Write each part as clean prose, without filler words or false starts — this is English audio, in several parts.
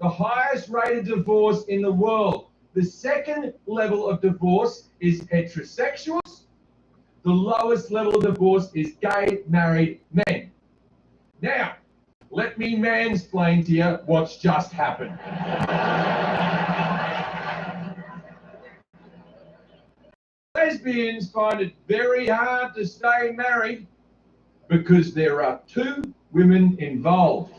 the highest rated divorce in the world. The second level of divorce is heterosexuals. The lowest level of divorce is gay married men. Now, let me mansplain to you what's just happened. Lesbians find it very hard to stay married because there are two women involved.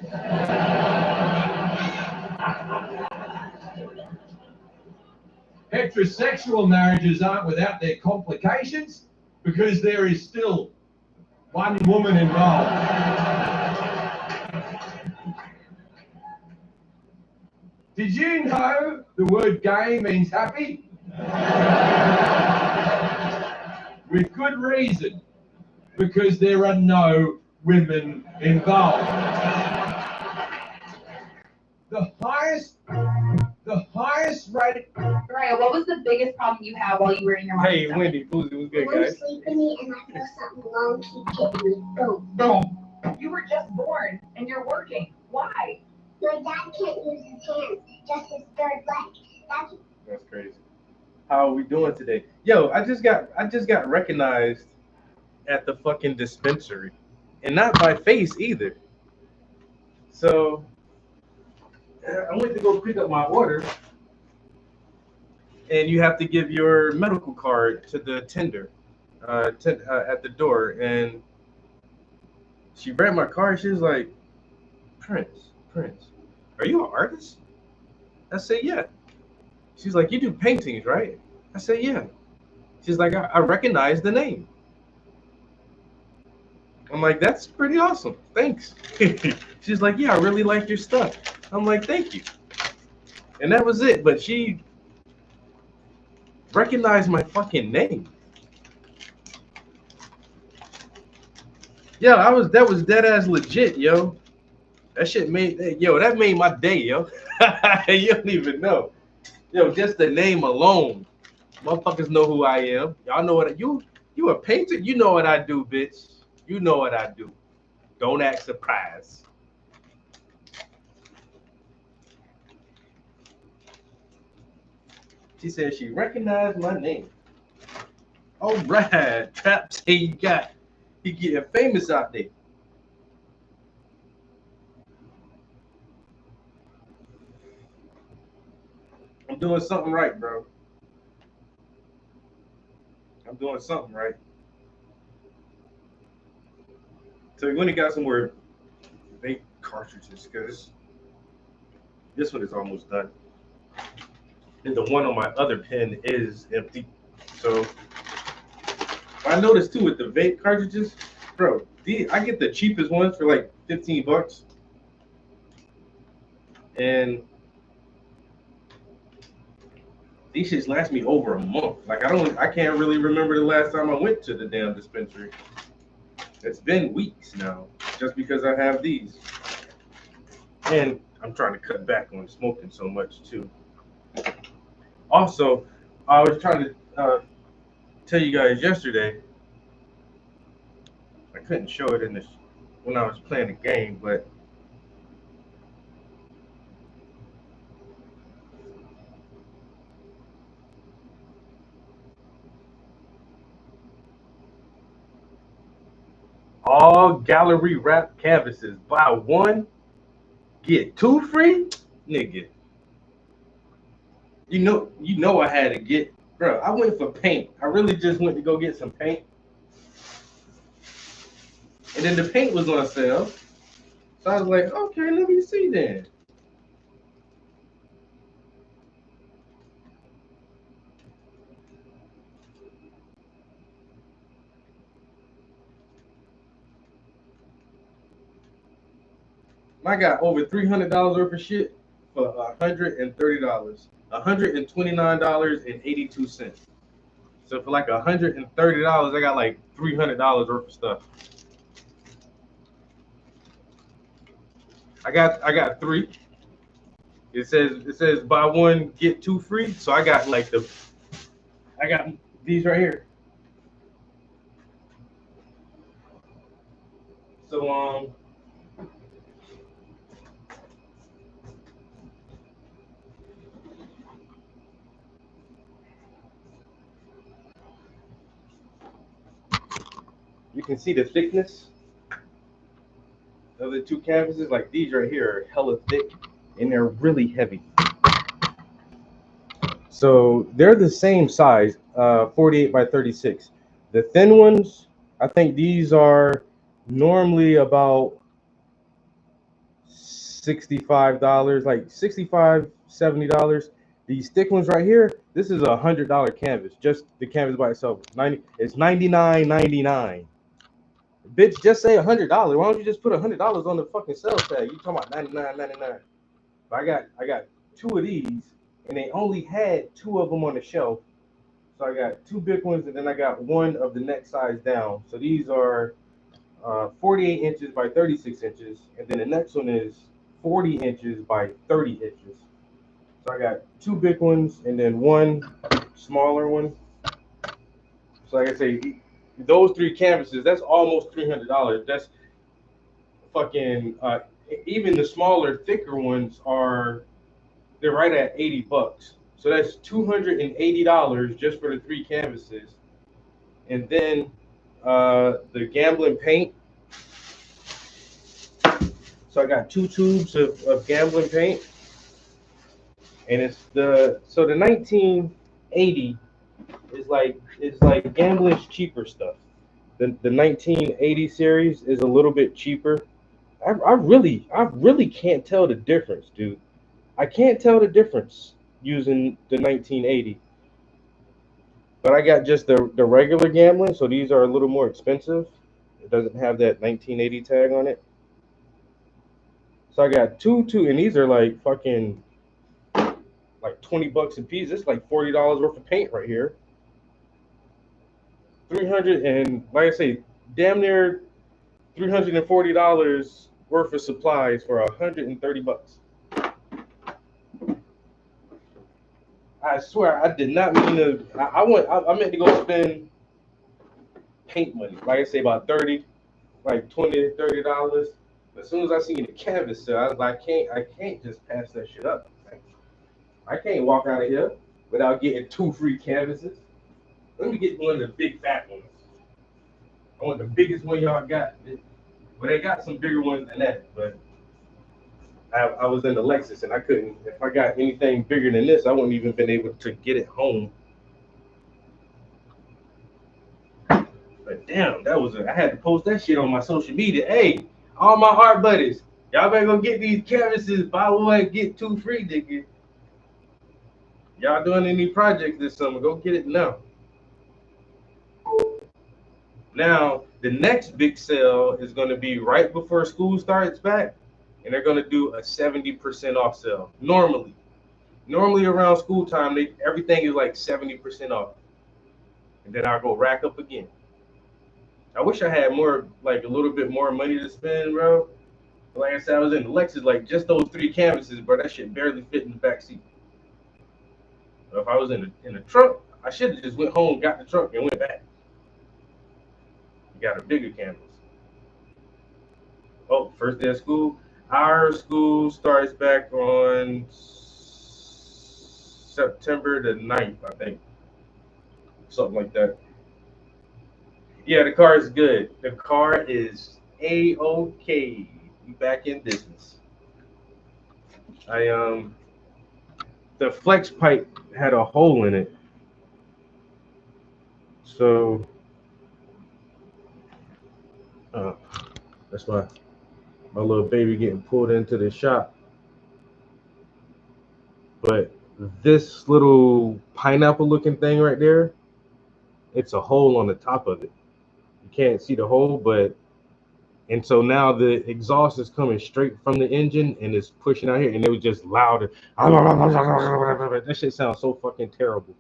Heterosexual marriages aren't without their complications because there is still one woman involved. Did you know the word gay means happy? With good reason, because there are no women involved. The highest rated. Mariah, what was the biggest problem you had while you were in your mom's Hey, stomach? Wendy, Boozy was good, When I'm guys. sleeping and I feel something long keep hitting me. Boom. Boom. You were just born and you're working. Why? My dad can't use his hands, just his third leg. That's crazy. How are we doing today? Yo, I just got recognized at the fucking dispensary, and not by face either. So I went to go pick up my order, and you have to give your medical card to the tender at the door. And she grabbed my card. She was like, Prince, are you an artist? I said, yeah. She's like, you do paintings, right? I said, yeah. She's like, I recognize the name. I'm like, that's pretty awesome. Thanks. She's like, yeah, I really like your stuff. I'm like, thank you. And that was it. But she recognized my fucking name. Yeah, that was dead ass legit, yo. That made my day, yo. You don't even know. Yo, just the name alone. Motherfuckers know who I am. Y'all know what you a painter? You know what I do, bitch. You know what I do. Don't act surprised. She said she recognized my name. All right, Trap say you getting famous out there. I'm doing something right, bro. I'm doing something right. So we went and got some more vape cartridges because this one is almost done. And the one on my other pen is empty. So I noticed too with the vape cartridges, bro, I get the cheapest ones for like $15. And these shits last me over a month. Like I can't really remember the last time I went to the damn dispensary. It's been weeks now, just because I have these. And I'm trying to cut back on smoking so much too. Also, I was trying to tell you guys yesterday. I couldn't show it in this when I was playing the game, but all gallery wrap canvases, buy one, get two free, nigga. You know I had to get, bro. I went for paint. I really just went to go get some paint, and then the paint was on sale. So I was like, okay, let me see then. I got over $300 worth of shit for $130. $129.82. So for like $130, I got like $300 worth of stuff. I got three. It says buy one get two free. So I got these right here. So you can see the thickness of the two canvases. Like these right here are hella thick and they're really heavy. So they're the same size, 48 by 36. The thin ones, I think these are normally about $65, like $65, $70. These thick ones right here, this is $100 canvas, just the canvas by itself. It's $99.99. Bitch, just say $100. Why don't you just put $100 on the fucking sales tag? You talking about $99.99? But I got two of these, and they only had two of them on the shelf. So I got two big ones, and then I got one of the next size down. So these are 48 inches by 36 inches, and then the next one is 40 inches by 30 inches. So I got two big ones and then one smaller one. So like I say, those three canvases, that's almost $300. That's fucking, even the smaller, thicker ones they're right at $80. So that's $280 just for the three canvases. And then the gambling paint. So I got two tubes of gambling paint. And it's the 1980 is like gambling's cheaper stuff. The 1980 series is a little bit cheaper. I really can't tell the difference, dude. I can't tell the difference using the 1980. But I got just the regular gambling, so these are a little more expensive. It doesn't have that 1980 tag on it. So I got two, and these are like fucking like $20 a piece. It's like $40 worth of paint right here. 300 and like I say, damn near $340 worth of supplies for $130. I swear I did not mean to. I meant to go spend paint money. Like I say, about $30, like $20, $30. As soon as I see the canvas sale, I was like, I can't just pass that shit up. I can't walk out of here without getting two free canvases. Let me get one of the big fat ones. I want the biggest one y'all got. But they got some bigger ones than that. But I was in the Lexus and I couldn't. If I got anything bigger than this, I wouldn't even been able to get it home. But damn, I had to post that shit on my social media. Hey, all my art buddies, y'all better go get these canvases. Buy one, get two free, nigga. Y'all doing any projects this summer? Go get it now. Now, the next big sale is going to be right before school starts back, and they're going to do a 70% off sale. Normally around school time, everything is like 70% off, and then I'll go rack up again. I wish I had more, like a little bit more money to spend, bro. Like I said, I was in the Lexus, like just those three canvases, bro. That shit barely fit in the back seat. So if I was in the truck, I should have just went home, got the truck, and went back. Got a bigger canvas. Oh, first day of school. Our school starts back on September the 9th, I think. Something like that. Yeah, the car is good. The car is A-OK. We back in business. The flex pipe had a hole in it. So that's why my little baby getting pulled into the shop. But this little pineapple looking thing right there, it's a hole on the top of it. You can't see the hole, and so now the exhaust is coming straight from the engine and it's pushing out here, and it was just louder. That shit sounds so fucking terrible.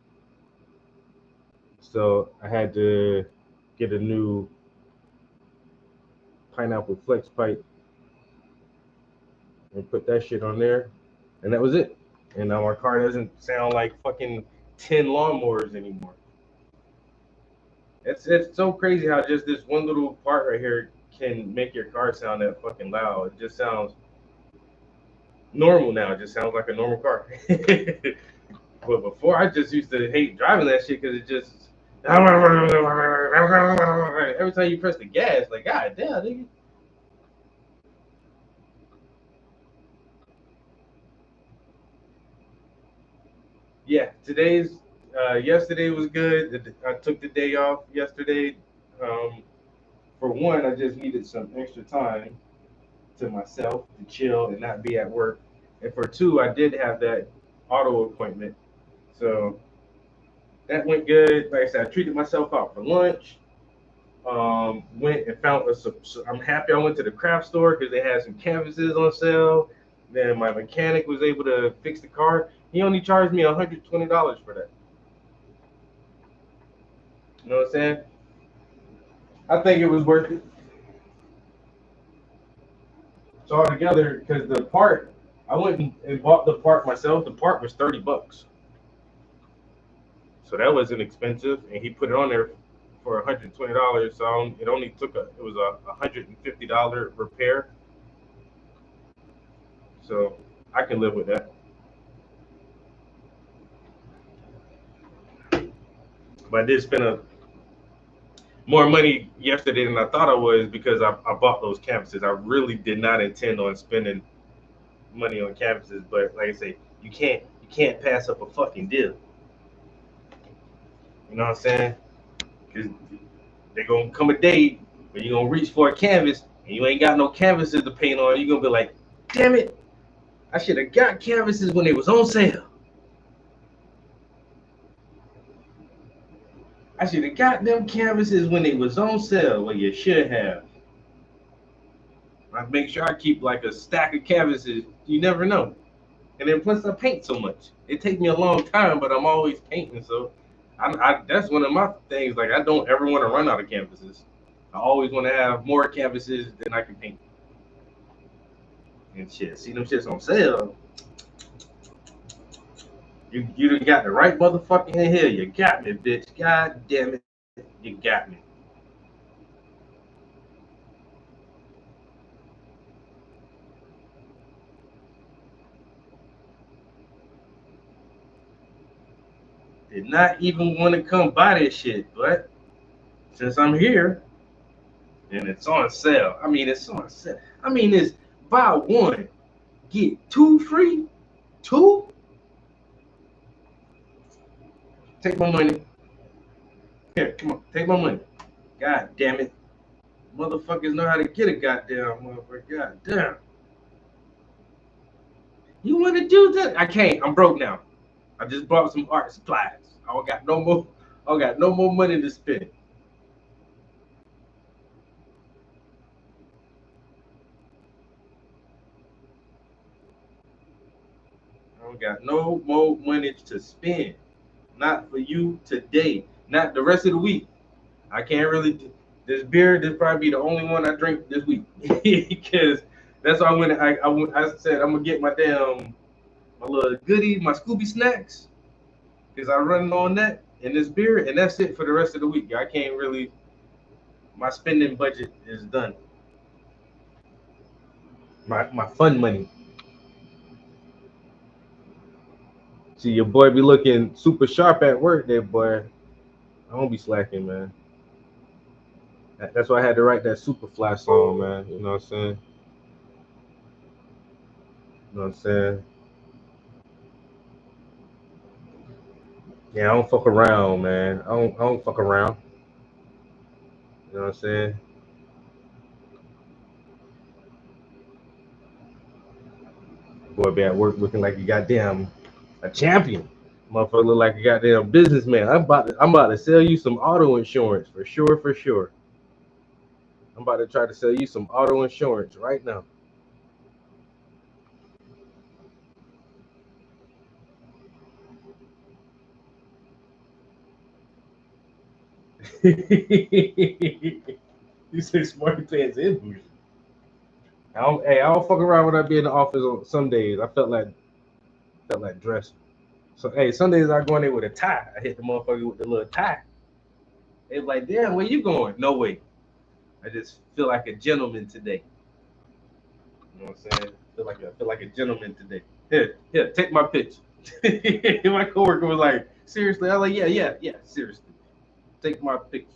So I had to get a new pineapple flex pipe and put that shit on there, and that was it. And now my car doesn't sound like fucking 10 lawnmowers anymore. It's so crazy how just this one little part right here can make your car sound that fucking loud. It just sounds normal now. It just sounds like a normal car. But before, I just used to hate driving that shit because Every time you press the gas, like, God damn, nigga. Yeah, yesterday was good. I took the day off yesterday. For one, I just needed some extra time to myself to chill and not be at work. And for two, I did have that auto appointment. So that went good. Like I said, I treated myself out for lunch. Went and found I'm happy I went to the craft store because they had some canvases on sale. Then my mechanic was able to fix the car. He only charged me $120 for that. You know what I'm saying? I think it was worth it. So altogether, because the part, I went and bought the part myself. The part was $30. So that wasn't expensive, and he put it on there for $120. So it only took it was a $150 repair. So I can live with that. But I did spend more money yesterday than I thought I was because I bought those canvases. I really did not intend on spending money on canvases, but like I say, you can't pass up a fucking deal. You know what I'm saying? Because they're gonna come a day when you're gonna reach for a canvas and you ain't got no canvases to paint on. You're gonna be like, damn it, I should have got canvases when they was on sale. I should have got them canvases when they was on sale. Well, you should have. I make sure I keep like a stack of canvases. You never know. And then plus I paint so much. It takes me a long time, but I'm always painting. So that's one of my things. Like I don't ever want to run out of canvases. I always want to have more canvases than I can paint. And shit, see them shits on sale. You done got the right motherfucker in here. You got me, bitch. God damn it. You got me. Did not even want to come buy this shit, but since I'm here and it's on sale, it's on sale. It's buy one, get two free. Two? Take my money. Here, come on, take my money. God damn it. Motherfuckers know how to get a goddamn motherfucker. God damn. You want to do that? I can't. I'm broke now. I just bought some art supplies. I got no more money to spend. I don't got no more money to spend. Not for you today. Not the rest of the week. I can't really. This beer, this probably be the only one I drink this week because that's why I said I'm gonna get my little goodie, my Scooby snacks, because I run on that and this beer, and that's it for the rest of the week. I can't really. My spending budget is done. My fun money. See, your boy be looking super sharp at work there, boy. I don't be slacking, man. That's why I had to write that Superfly song, man. You know what I'm saying? You know what I'm saying? Yeah, I don't fuck around, man. I don't fuck around. You know what I'm saying? Boy be at work looking like you goddamn a champion. Motherfucker look like a goddamn businessman. I'm about to sell you some auto insurance for sure. I'm about to try to sell you some auto insurance right now. You say smart pants in bougie. I don't fuck around when I be in the office on some days. I felt like dressing. So some days I go in there with a tie. I hit the motherfucker with the little tie. They like, damn, where you going? No way. I just feel like a gentleman today. You know what I'm saying? I feel like a gentleman today. Here, take my pitch. My coworker was like, seriously? I was like, yeah, seriously. take my picture.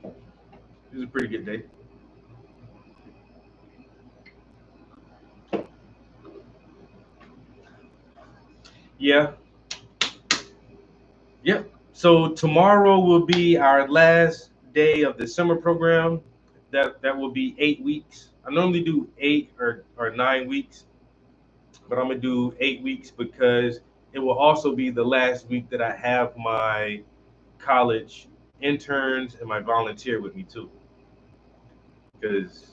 It was a pretty good day. Yeah. Yep. So tomorrow will be our last day of the summer program. That will be 8 weeks. I normally do 8 or 9 weeks, but I'm gonna do 8 weeks because it will also be the last week that I have my college interns and my volunteer with me too. Because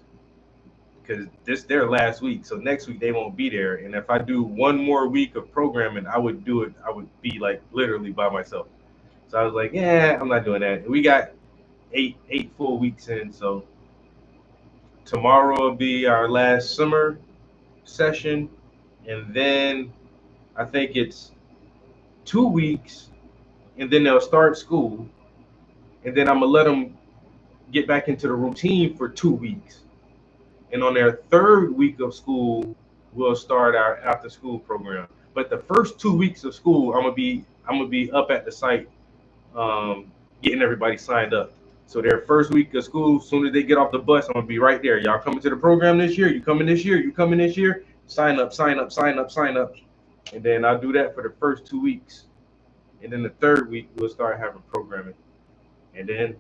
this their last week, so next week they won't be there. And if I do one more week of programming, I would do it. I would be like literally by myself. So I was like, yeah, I'm not doing that. And we got eight full weeks in, so tomorrow will be our last summer session, and then I think it's 2 weeks, and then they'll start school, and then I'm gonna let them get back into the routine for 2 weeks. And on their third week of school, we'll start our after school program. But the first 2 weeks of school, I'm gonna be up at the site, getting everybody signed up. So their first week of school, as soon as they get off the bus, I'm gonna be right there. Y'all coming to the program this year? You coming this year? You coming this year? Sign up, sign up, sign up, sign up. And then I'll do that for the first 2 weeks. And then the third week, we'll start having programming. And then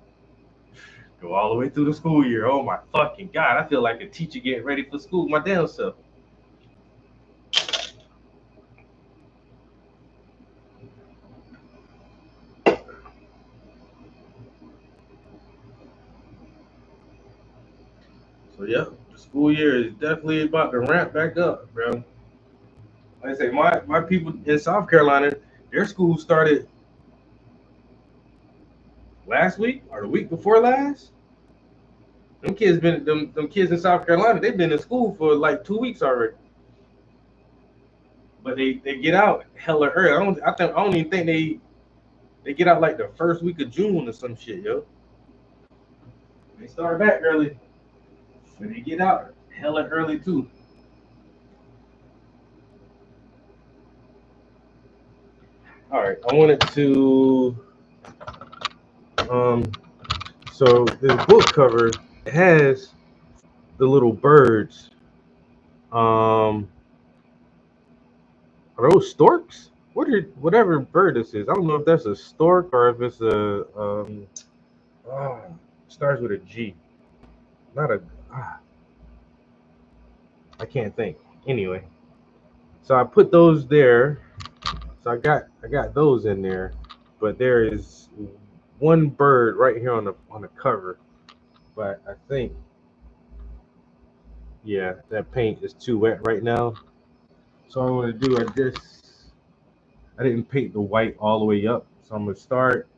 go all the way through the school year. Oh my fucking God, I feel like a teacher getting ready for school my damn self. So yeah, the school year is definitely about to ramp back up, bro. Like I say, my people in South Carolina, their school started last week or the week before last. Them kids in South Carolina, they've been in school for like 2 weeks already. But they get out hella early. I don't even think they get out like the first week of June or some shit, yo. They start back early, but they get out hella early too. All right, I wanted to so this book cover has the little birds. Are those storks? Whatever bird this is? I don't know if that's a stork or if it's a starts with a G. Not a I can't think. Anyway, so I put those there. So I got those in there, but there is one bird right here on the cover. But I think, yeah, that paint is too wet right now. So I'm gonna do I didn't paint the white all the way up, so I'm gonna start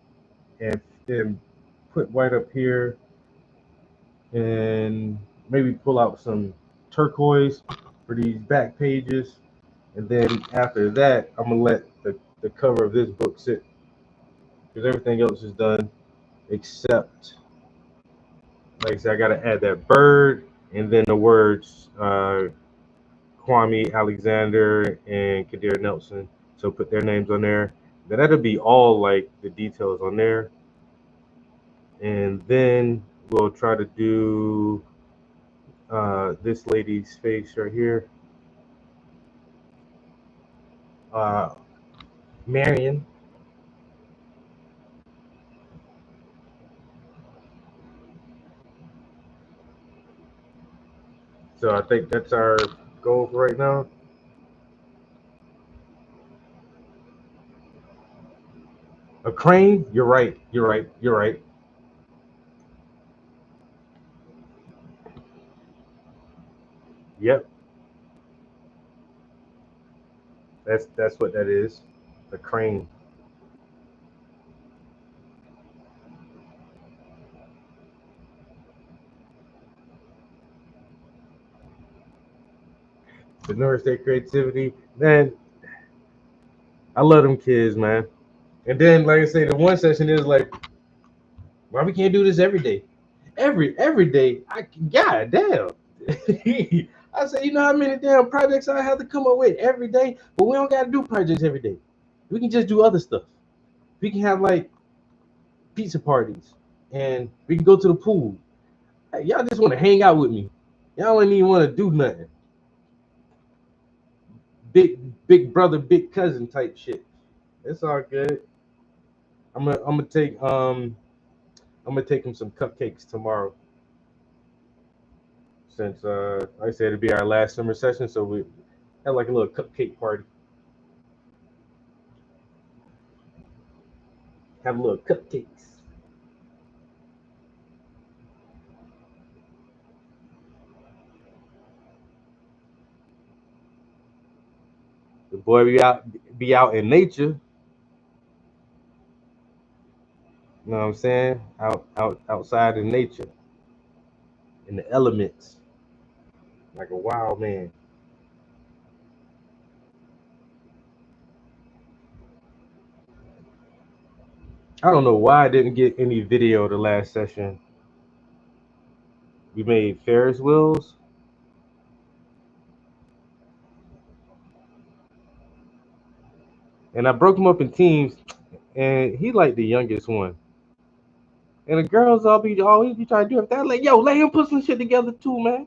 and then put white up here, and maybe pull out some turquoise for these back pages, and then after that, I'm gonna let the cover of this book sit, because everything else is done except, like I said, I gotta add that bird and then the words Kwame Alexander and Kadir Nelson. So put their names on there. Then that'll be all like the details on there. And then we'll try to do this lady's face right here. Marion. So I think that's our goal for right now. A crane? You're right. You're right. You're right. Yep. That's what that is. The crane. The North State creativity, man. I love them kids, man. And then, like I say, the one session is like, why we can't do this every day? Every day, God damn. I said, you know how many damn projects I have to come up with every day? But we don't got to do projects every day. We can just do other stuff. We can have like pizza parties, and we can go to the pool. Hey, y'all just want to hang out with me. Y'all don't even want to do nothing. Big brother, big cousin type shit. It's all good. I'm gonna take him some cupcakes tomorrow. Since like I said, it'll be our last summer session, so we have like a little cupcake party. Have a little cupcakes. The boy be out in nature. You know what I'm saying? Outside in nature, in the elements, like a wild man. I don't know why I didn't get any video the last session. We made Ferris wheels. And I broke them up in teams, and he like the youngest one. And the girls always be trying to do it. They're like, yo, let him put some shit together too, man.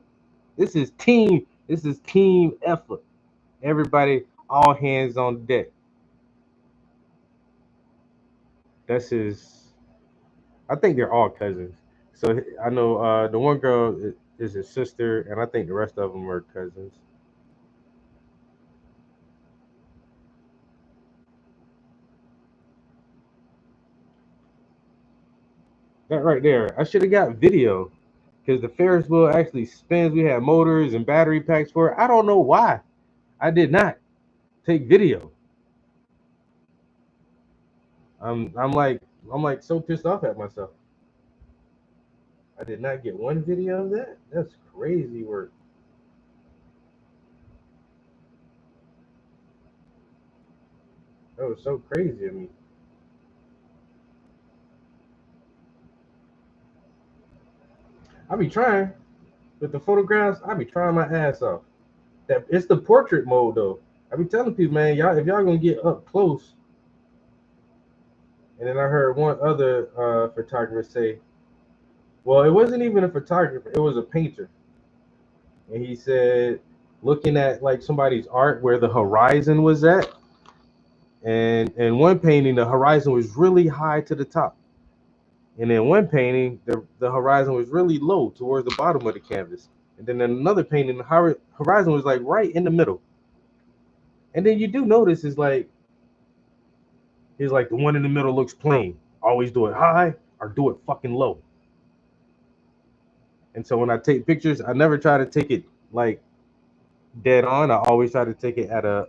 This is team effort. Everybody, all hands on deck. That's his. I think they're all cousins. So I know the one girl is his sister, and I think the rest of them are cousins. That right there, I should have got video, because the Ferris wheel actually spins. We had motors and battery packs for it. I don't know why I did not take video. I'm like so pissed off at myself. I did not get one video of that. That's crazy work. That was so crazy of me. I be trying with the photographs. I be trying my ass off. That it's the portrait mode though. I be telling people, man, y'all if y'all gonna get up close. And then I heard one other photographer say, well, it wasn't even a photographer, it was a painter. And he said, looking at like somebody's art where the horizon was at, and in one painting, the horizon was really high to the top. And in one painting, the horizon was really low towards the bottom of the canvas. And then in another painting, the horizon was like right in the middle. And then you do notice is like the one in the middle looks plain. Always do it high or do it fucking low. And so when I take pictures, I never try to take it like dead on. I always try to take it at an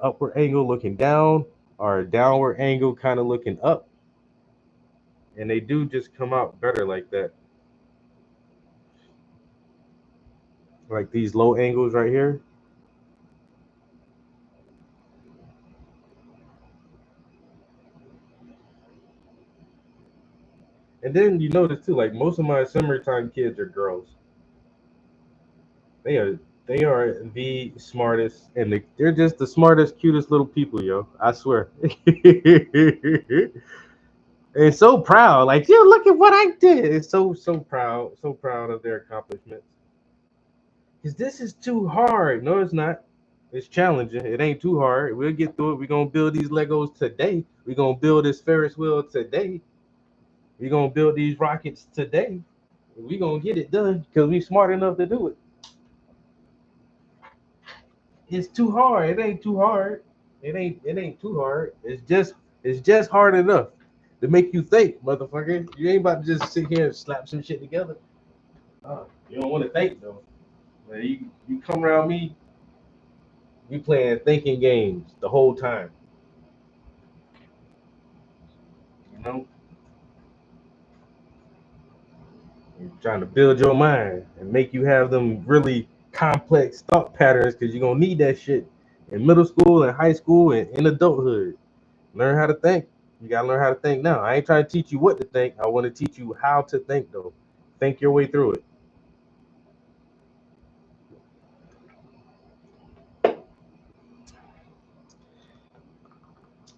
upward angle looking down, or a downward angle kind of looking up. And they do just come out better like that. Like these low angles right here. And then you notice too, like most of my summertime kids are girls. They are the smartest, and they're just the smartest, cutest little people, yo. I swear. And so proud, like, yo, look at what I did. It's so proud of their accomplishments. Because this is too hard. No, it's not. It's challenging. It ain't too hard. We'll get through it. We're gonna build these Legos today. We're gonna build this Ferris wheel today. We're gonna build these rockets today. We're gonna get it done because we smart enough to do it. It's too hard. It ain't too hard. It ain't too hard. It's just hard enough to make you think, motherfucker. You ain't about to just sit here and slap some shit together. You don't want to think though. When you come around me, we playing thinking games the whole time. You know? You're trying to build your mind and make you have them really complex thought patterns, because you're gonna need that shit in middle school and high school and in adulthood. Learn how to think. You gotta learn how to think now. I ain't trying to teach you what to think. I want to teach you how to think though. Think your way through it.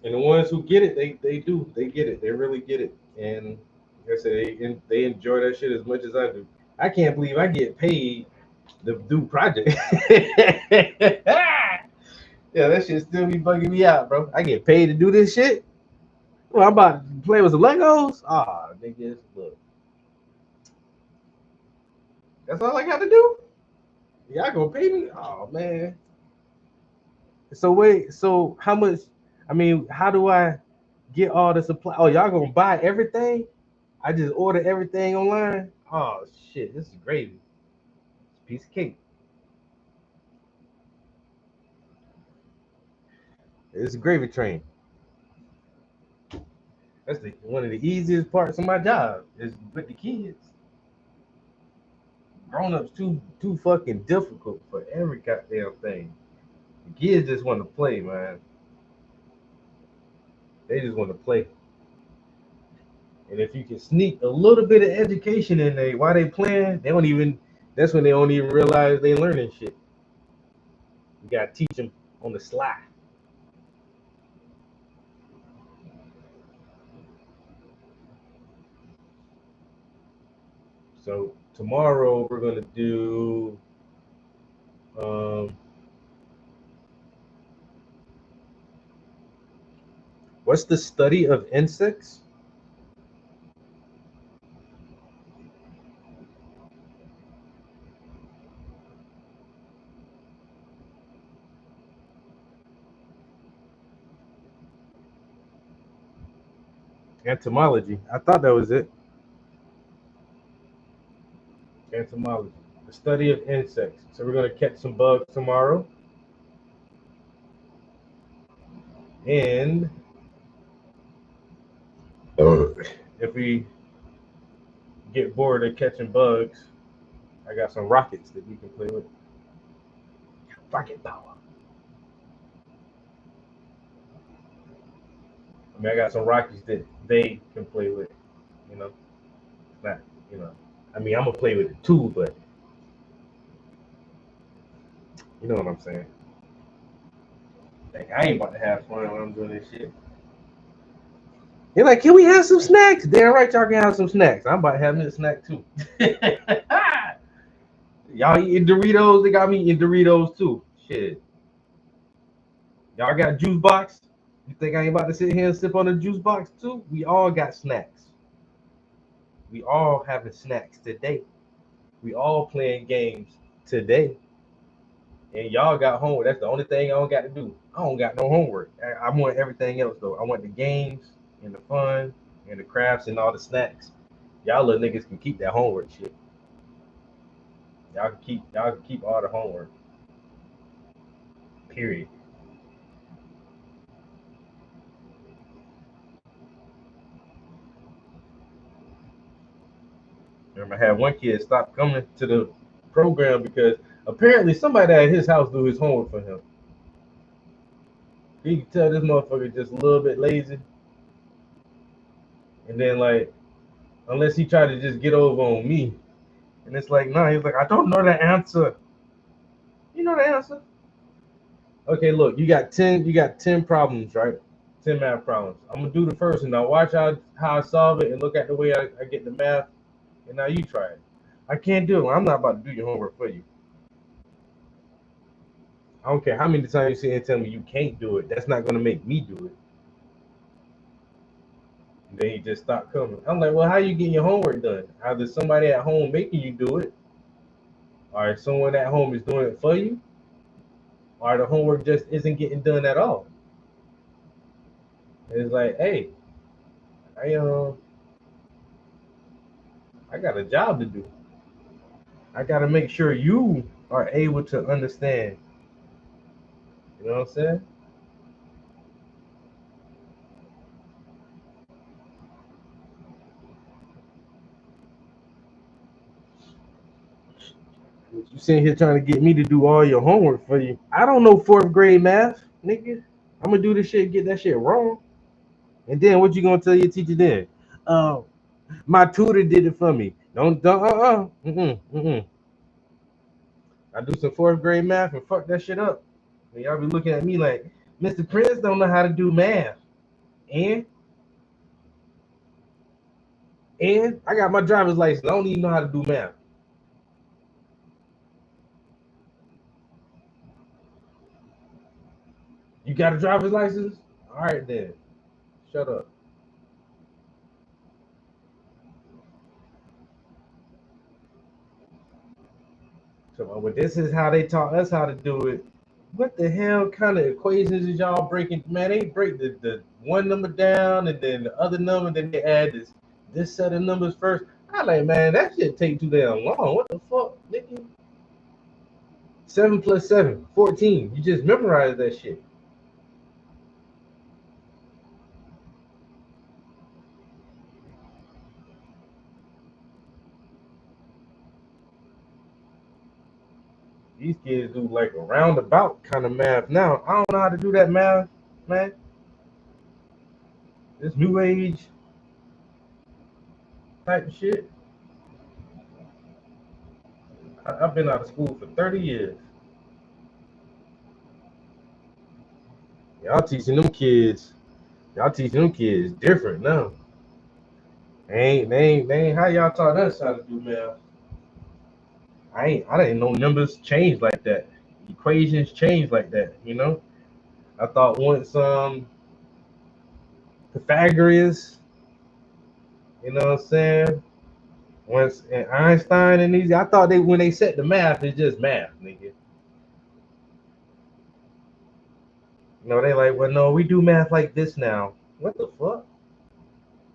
And the ones who get it, they do. They get it. They really get it. And like I said, they enjoy that shit as much as I do. I can't believe I get paid to do projects. Yeah, that shit still be bugging me out, bro. I get paid to do this shit. Well, I'm about to play with some Legos. Ah, niggas, look. That's all I got to do? Y'all gonna pay me? Oh, man. So wait, so how much? I mean, how do I get all the supply? Oh, y'all gonna buy everything? I just order everything online? Oh, shit, this is gravy. It's a piece of cake. It's a gravy train. That's one of the easiest parts of my job is with the kids. Grown-ups too fucking difficult for every goddamn thing. The kids just want to play, man. They just want to play. And if you can sneak a little bit of education in there while they playing, they don't even. That's when they don't even realize they learning shit. You gotta teach them on the sly. So tomorrow we're gonna do what's the study of insects? Entomology. I thought that was it. Entomology. The study of insects. So we're gonna catch some bugs tomorrow. And if we get bored of catching bugs, I got some rockets that we can play with. Rocket power. I mean, I got some rockets that they can play with. You know, not you know. I mean, I'm gonna play with it too, but you know what I'm saying. Like, I ain't about to have fun when I'm doing this shit. You're like, can we have some snacks? Damn right, y'all can have some snacks. I'm about to have me a snack too. Y'all eating Doritos? They got me eating Doritos too. Shit. Y'all got juice box? You think I ain't about to sit here and sip on the juice box too? We all got snacks. We all having snacks today. We all playing games today. And y'all got homework. That's the only thing I don't got to do. I don't got no homework. I want everything else though. I want the games and the fun and the crafts and all the snacks. Y'all little niggas can keep that homework shit. Y'all can keep all the homework. Period. Remember, I had one kid stop coming to the program because apparently somebody at his house do his homework for him. You can tell this motherfucker just a little bit lazy. And then like, unless he tried to just get over on me. And it's like, nah, he's like, I don't know the answer. You know the answer. Okay, look, you got 10 problems, right? 10 math problems. I'm gonna do the first and now watch how I solve it and look at the way I get the math. And now you try it. I can't do it. I'm not about to do your homework for you. I don't care how many times you sit and tell me you can't do it. That's not gonna make me do it. And then he just stopped coming. I'm like, well, how you getting your homework done? Either somebody at home making you do it, or someone at home is doing it for you, or the homework just isn't getting done at all. And it's like, hey, I got a job to do. I got to make sure you are able to understand. You know what I'm saying? You sitting here trying to get me to do all your homework for you. I don't know 4th grade math, nigga. I'm gonna do this shit, get that shit wrong. And then what you gonna tell your teacher then? My tutor did it for me. Don't I do some 4th grade math and fuck that shit up. And y'all be looking at me like, Mr. Prince don't know how to do math. And I got my driver's license. I don't even know how to do math. You got a driver's license? All right then. Shut up. So, well, this is how they taught us how to do it. What the hell kind of equations is y'all breaking? Man, they break the one number down and then the other number, then they add this set of numbers first. I like, man, that shit take too damn long. What the fuck, nigga? 7 plus 7, 14. You just memorize that shit. These kids do like a roundabout kind of math now. I don't know how to do that math, man. This new age type of shit. I've been out of school for 30 years. Y'all teaching them kids different now. They ain't how y'all taught us how to do math. I didn't know numbers change like that. Equations change like that, you know? I thought once Pythagoras, you know what I'm saying? Once and Einstein and these, I thought when they set the math, it's just math, nigga. No, they like, well, no, we do math like this now. What the fuck?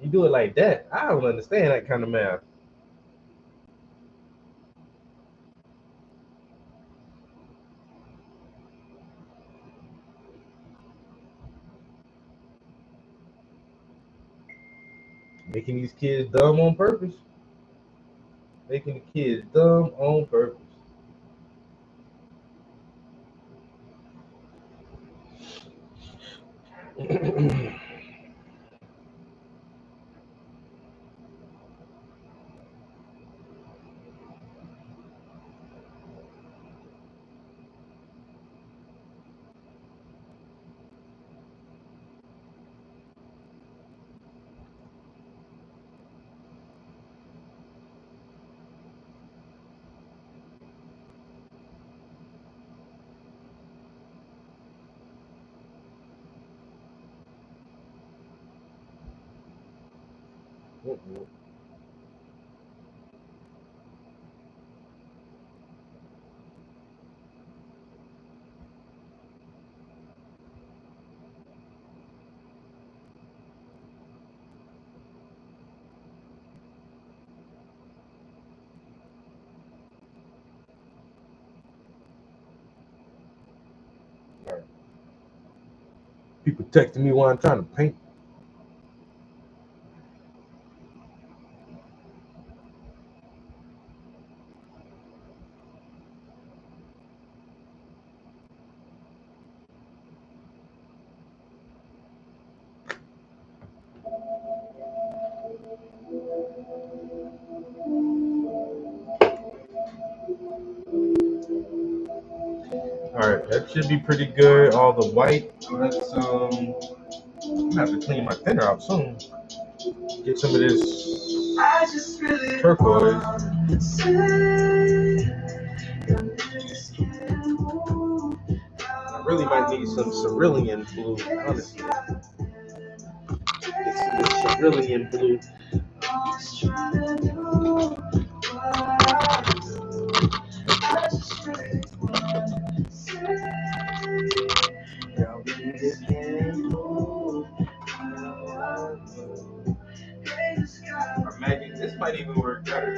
You do it like that? I don't understand that kind of math. Making these kids dumb on purpose. Making the kids dumb on purpose. People texting me while I'm trying to paint. Alright, that should be pretty good. All the white. Let's I'm gonna have to clean my thinner out soon. Get some of this turquoise. I really might need some cerulean blue, honestly. Get some of this cerulean blue. Or magic, this might even work better.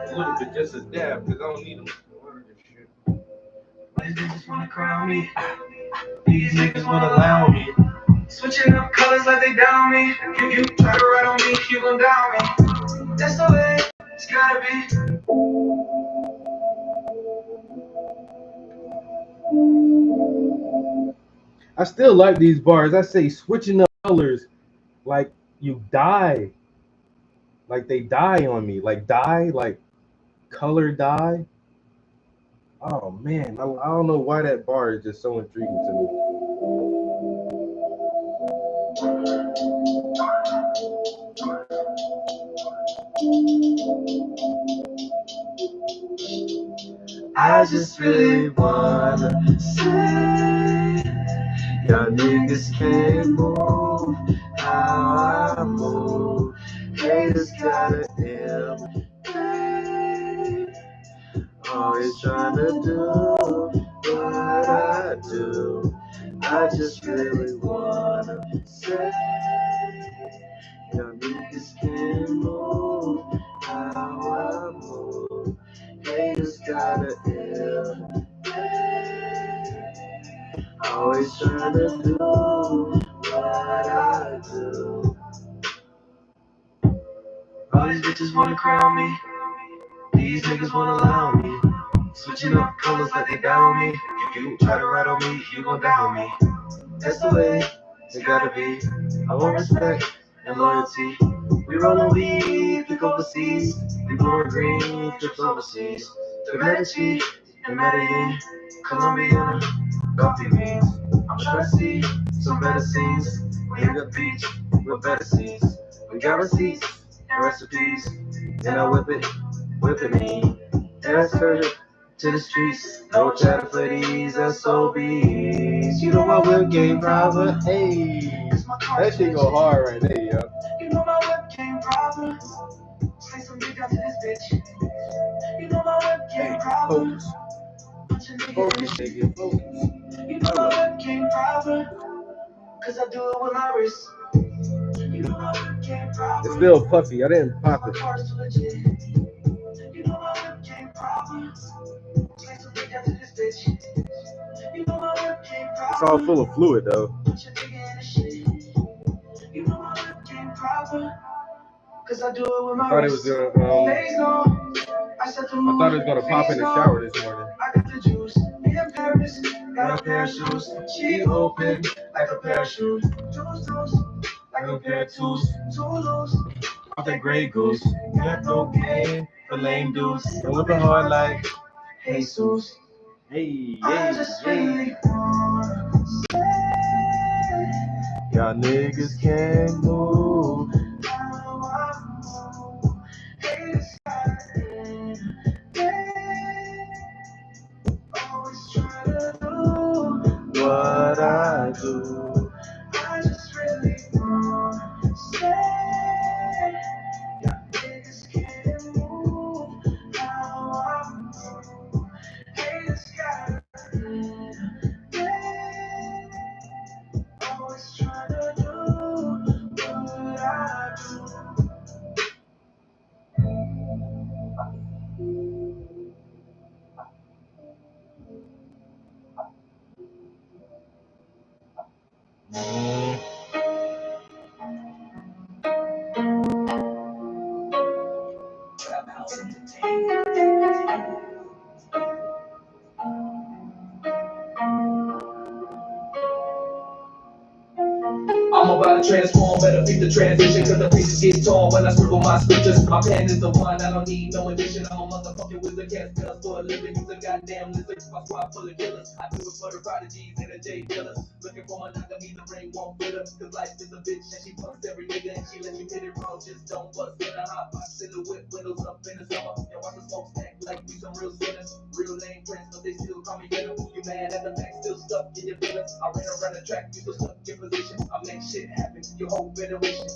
A little bit, just a dab, because I don't need them to order this shit. These niggas wanna crown me. These niggas wanna allow me. Switching up colors like they down me. You try to ride on me, you gon' down me. That's the way it's gotta be. I still like these bars. I say switching up colors like you die. Like they die on me. Like die, like color die. Oh man, I don't know why that bar is just so intriguing to me. I just really wanna say, y'all niggas can't move how I move. Haters gotta imitate. Always trying to do what I do. I just really wanna say, y'all niggas can't move how I move. Haters gotta imitate. Always trying to do what I do. All these bitches wanna crown me. These niggas wanna allow me. Switching up colors like they down me. If you try to ride on me, you gon' die on me. That's the way it gotta be. I want respect and loyalty. We rollin' weed, pick overseas. We blowin' green, trips overseas. To Medici and Medellin, Colombiana, coffee beans. I'm trying to see some better scenes. We in the beach with better scenes. We got receipts and recipes. And I whip it mean. And I skirt it to the streets. No chatter for these SOBs. You know my whip game private. Hey, that shit go hard right there, yo. You know my whip game private. Say some big out to this bitch. You know my whip game private. Focus, nigga, focus. You know my whip game private. Cause I do it with my wrist. You know my whip game private. It's still puffy. I didn't pop My it. car's too legit. You know my whip game private. Say some big out to this bitch. You know my whip game private. It's all full of fluid though. Put your nigga in the shit. You know my whip game private. Cause I do it with my I thought it was wrist. gonna. Days long. I set the I mood. thought it was gonna pop in the shower this morning. I got the juice. Me in Paris. Got a pair of shoes. She open like a parachute. Juice. Like a pair of twos. Two loose. Off that Grey Goose. Got cocaine for lame dudes. And whipping hard like Jesus. hey, I just hey, really hey. wanna say Y'all niggas can't move. how I move. Haters gotta imitate. Always try to do What I do. I just really wanna say, y'all niggas can't move how I move. Haters gotta imitate. Always trying to do what I do. Trap House Entertainment. I'm about to transform, better beat the transition, cause the pieces get torn when I scribble my scriptures. My pen is the one, I don't need no addition. I'm a motherfucking wizard, can't spell for a living. Use a goddamn lizard, my squad full of killers. I do it for the prodigies and the J killers. Looking for monogamy, the ring won't fit her. Cause life is a bitch and she fucks every nigga and she let you hit it wrong. Just don't bust in a hot box in the whip, windows up in the summer. And watch the smoke stack like we some real sinners. Real name friends, but they still call me Venom. You mad at the back, still stuck in your feelings. I ran around the track, you still stuck in position. I make shit happen, your whole federation.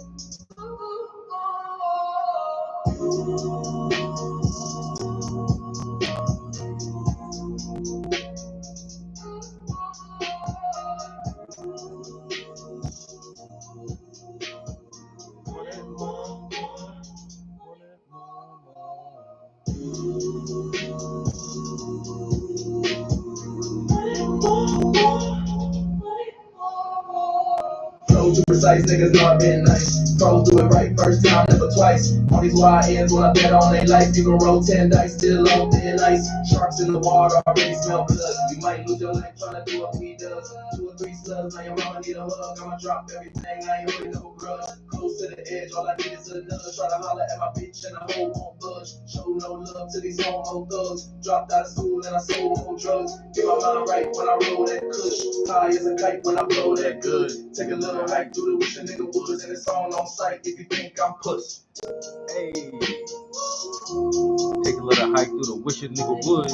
Flow too precise, niggas know I've been nice. Pros do it right first time, never twice. All these wide ends when I bet on their life. You can roll 10 dice, still on thin ice. Sharks in the water already smell blood. You might lose your life trying to do what we does. 2 or Grease love, now your mama need a hug. I'ma drop everything, I ain't really no grudge. Close to the edge, all I need is a nudge. Try to holler at my bitch and I hold won't budge. Show no love to these homo thugs. Dropped out of school and I sold more drugs. Get my mind right when I roll that kush. High as a kite when I blow that good. Take a little hike through the wish a nigga would, and it's on site if you think I'm puss. Hey, take a little hike through the wish a nigga would.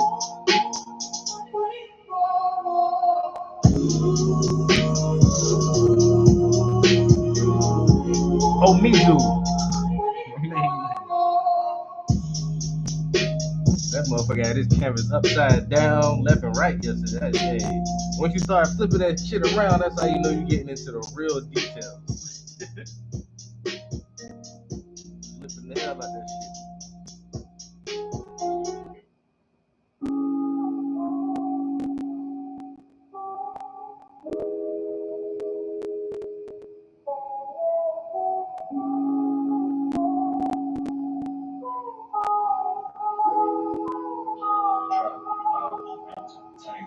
Oh, Mizu. That motherfucker had his canvas upside down, left and right yesterday. Hey, once you start flipping that shit around, that's how you know you're getting into the real details. Flipping the hell out that shit.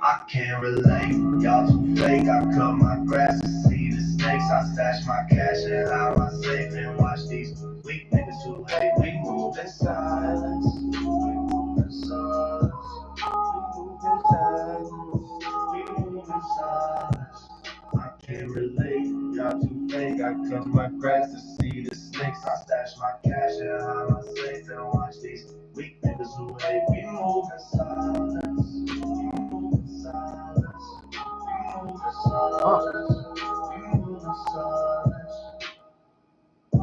I can't relate, y'all too fake. I cut my grass to see the snakes. I stash my cash and hide my safe and watch these weak niggas who hate. We move in silence. We move in silence. We move in silence. We move in silence. I can't relate, y'all too fake. I cut my grass to see the snakes. I stash my cash and hide my safe and watch these weak niggas who hate. We move in silence.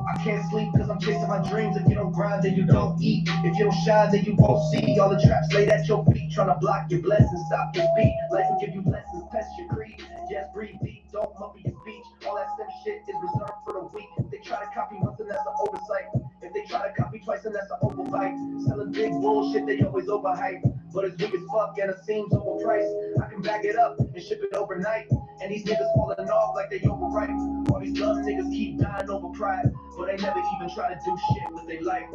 I can't sleep cause I'm chasing my dreams. If you don't grind, then you don't eat. If you don't shine, then you won't see. All the traps laid at your feet, trying to block your blessings, stop your feet. Life will give you lessons, test your creed. Yes, breathe deep, don't muffle your speech. All that stem shit is reserved for the weak. If they try to copy once, then that's an oversight. If they try to copy twice, then that's an overbite. Selling big bullshit, they always overhype. But it's weak as fuck and it seems overpriced. I can back it up and ship it overnight. And these niggas falling off like they overripe. All these dumb niggas keep dying over pride, but they never even try to do shit with their life.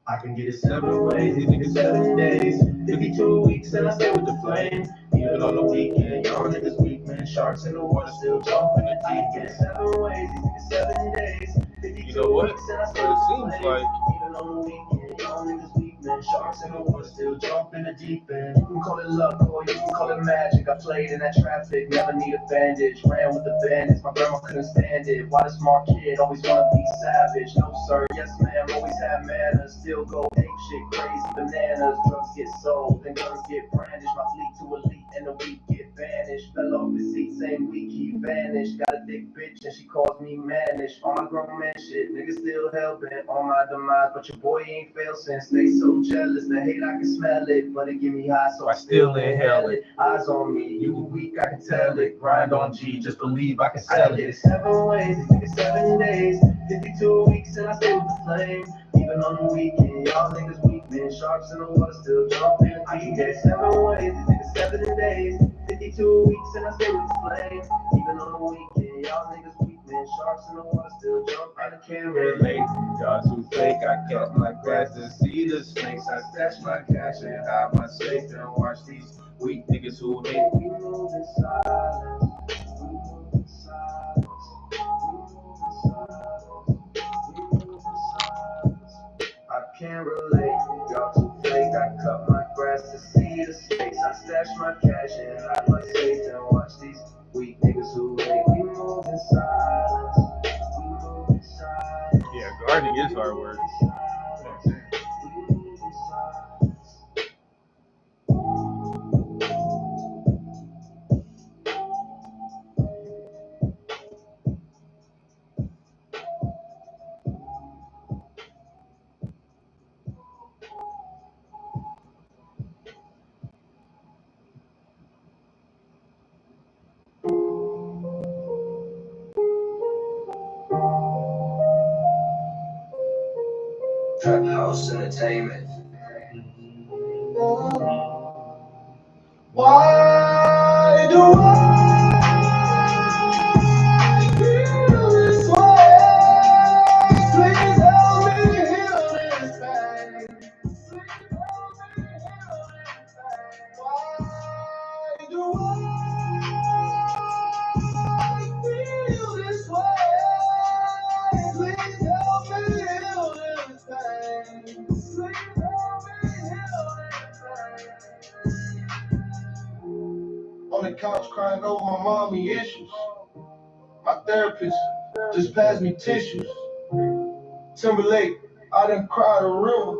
I can get it 7 ways, it can 7 days, 52 weeks, and I stay with the flame. Even on the weekend, y'all niggas weak, man. Sharks in the water still jumping the deep. Get it 7 ways, it can 7 days, 52 You know what? weeks, and I stay What with it the seems flame. like. Even on the weekend, y'all niggas weak, man. Sharks in the water still jumping the deep end. You can call it luck or you can call it magic. I played in that traffic, never need a bandage. Ran with the bandits, my grandma couldn't stand it. Why the smart kid always wanna be savage? No sir, yes ma'am, always have manners. Still go ape shit crazy, bananas. Drugs get sold, and guns get brandished. My fleet to elite and the weak get banished. Fell off the seat, same week he vanished. Got a thick bitch and she calls me mannish. On my grown man shit, niggas still hell-bent on my demise. But your boy ain't failed since. They so jealous, the hate I can smell it. But it give me high, so I still inhale it. Eyes on me, you weak, I can tell it. Grind on G, just believe I can sell it. 7 ways, it took 7 days, 52 weeks, and I stay with the flame. Even on the weekend, y'all niggas weak, man. Sharks in the water still jumping. I can get it 7 ways, it took 7 days, 52 weeks, and I stay with the flame. Even on the weekend, y'all niggas weak, man. Sharks in the water still jumping. I can't relate, y'all too fake. I cut my grass to see the snakes. I stash my cash and hide my safe and watch these weak niggas who hate. We move in silence. We move in silence. I can't relate, y'all too fake. I cut my grass to see the snakes. I stash my cash and hide my safe and watch these weak niggas who hate. We move in silence. We move in silence. Yeah, gardening is hard work. Trap House Entertainment. Why do I feel this way? Please help me heal this pain. Please help me heal this pain. Why do I couch crying over my mommy issues. My therapist just passed me tissues. Timberlake, I done cried a river.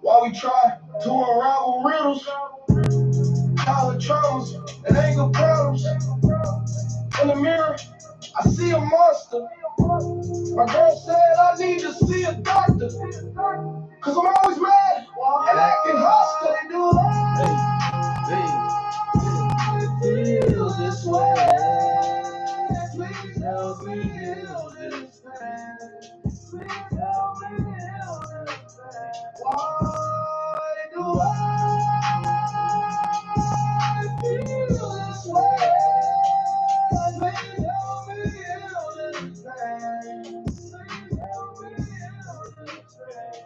While we try to unravel riddles, childhood traumas and anger problems. In the mirror, I see a monster. My girl said I need to see a doctor. Cause I'm always mad and acting hostile. Feel this way. Please help me heal this pain. Please help me heal this pain. Why do I feel this way? Please help me heal this pain. Please help me heal this pain.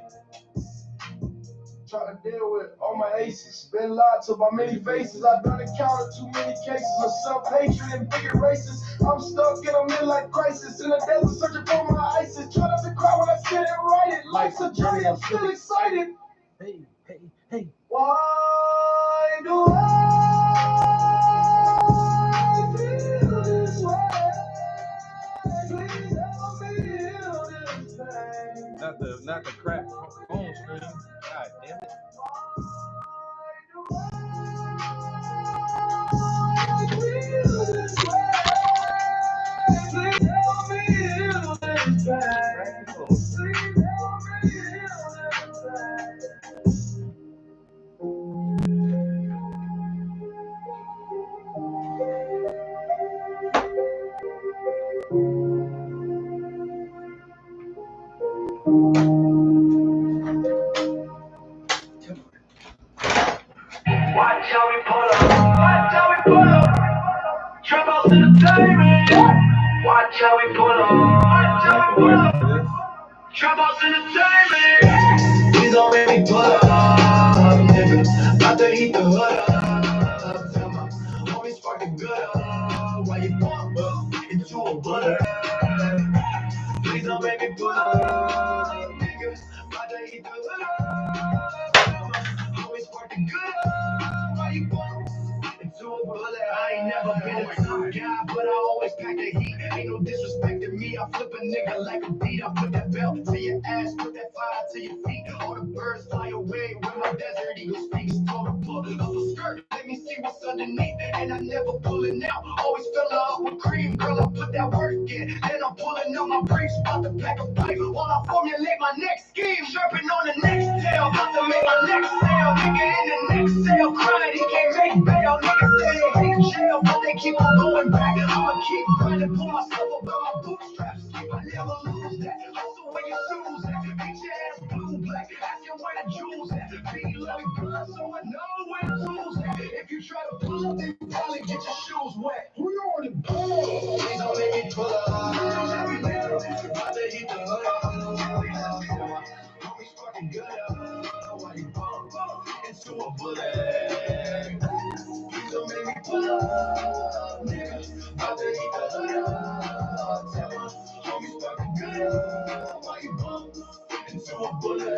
Trying to deal with all my aces. Been lied to by many faces. I've done encountered too many cases of self-hatred and bigot races. I'm stuck in a midlife crisis. In a desert searching for my ISIS. Try not to cry when I sit and write it. Life's a journey, I'm still excited. Hey, hey, hey. Why do I feel this way? Please help me heal this pain. Not the crack phone screen. God damn it. Watch how we pull up. Watch how we pull up. Trap house entertainment. Watch how we pull up. Watch how we pull up. Trap house entertainment. Please don't make me pull up, nigga. About to heat the hood up. Tell my homies sparking good up. While you bump up into a bullet. Please don't make me pull up, nigga. About to heat the hood up. Homies sparking good up. While you bump into a bullet. I ain't never been a tough guy, but I always pack the heat. Ain't no disrespect to me. I flip a nigga like a beat. I put that belt to your ass, put that fire to your feet. All the birds fly away when my desert eagle speaks. Told her pull up a skirt, let me see what's underneath. And I never pulling out, always fill her up with cream. Girl, I put that work in. Then I'm pulling out my briefs, about to pack a pipe. While I formulate my next scheme, chirping on the next tail. About to make my next sale. Nigga in the next sale, crying he can't make bail. Niggas say they hate jail, but they keep on going back. I'ma keep grinding, pull myself up by my bootstraps. I never lose that. Hustle when you choose that. Beat your ass blue black. Asking where the jewels at. Be like blood, so I know where the tools at. If you try to pull up, then you probably get your shoes wet. Who you on the ball? Please don't make me pull up. Every nigga about to hit the hood. Homies fucking good up. Why you bump into a bullet? Please don't make me pull up, nigga. About to hit the hood. Tell my homies fucking good up. Why you bump into a bullet?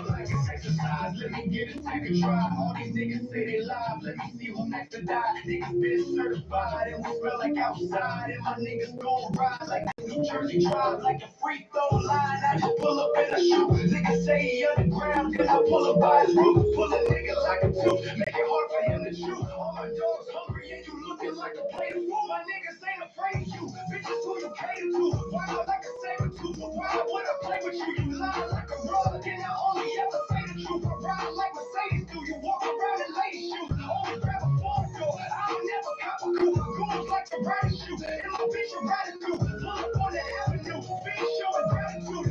Like it's exercise, let me get it, take a try. All these niggas say they live, let me see who next to die. Niggas been certified and we smell like outside. And my niggas gon' ride like New Jersey drive, like a free throw line. I just pull up in a shoe. Niggas say he underground, then I pull up by his roof. Pull a nigga like a tooth, make it hard for him to shoot. All my dogs hungry and you looking like a plate of food. My niggas ain't afraid of you, bitches who you cater to. Why not like a saber tooth? Why would I play with you? You lie like a brother, and I only ever say the truth. I ride like Mercedes do, you walk around in lady shoes. Always grab a phone door, I'll never cop a coupe. Goons like to ride a shoe, and my bitch a riding through. Pull up on the avenue, bitch showing gratitude.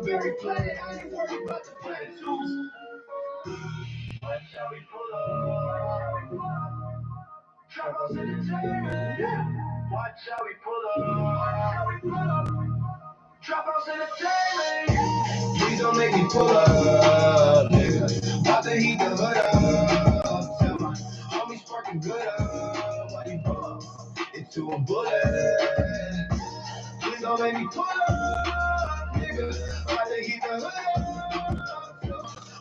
Very planet, I ain't worried about the platitudes. Watch how we pull up. Trap house entertainment. Watch how we pull up. Trap house entertainment. Please don't make me pull up, nigga. About to heat the hood up. Tell my homies sparking good up. Why you bump into a bullet? Please don't make me pull up, nigga. About to heat the hood up.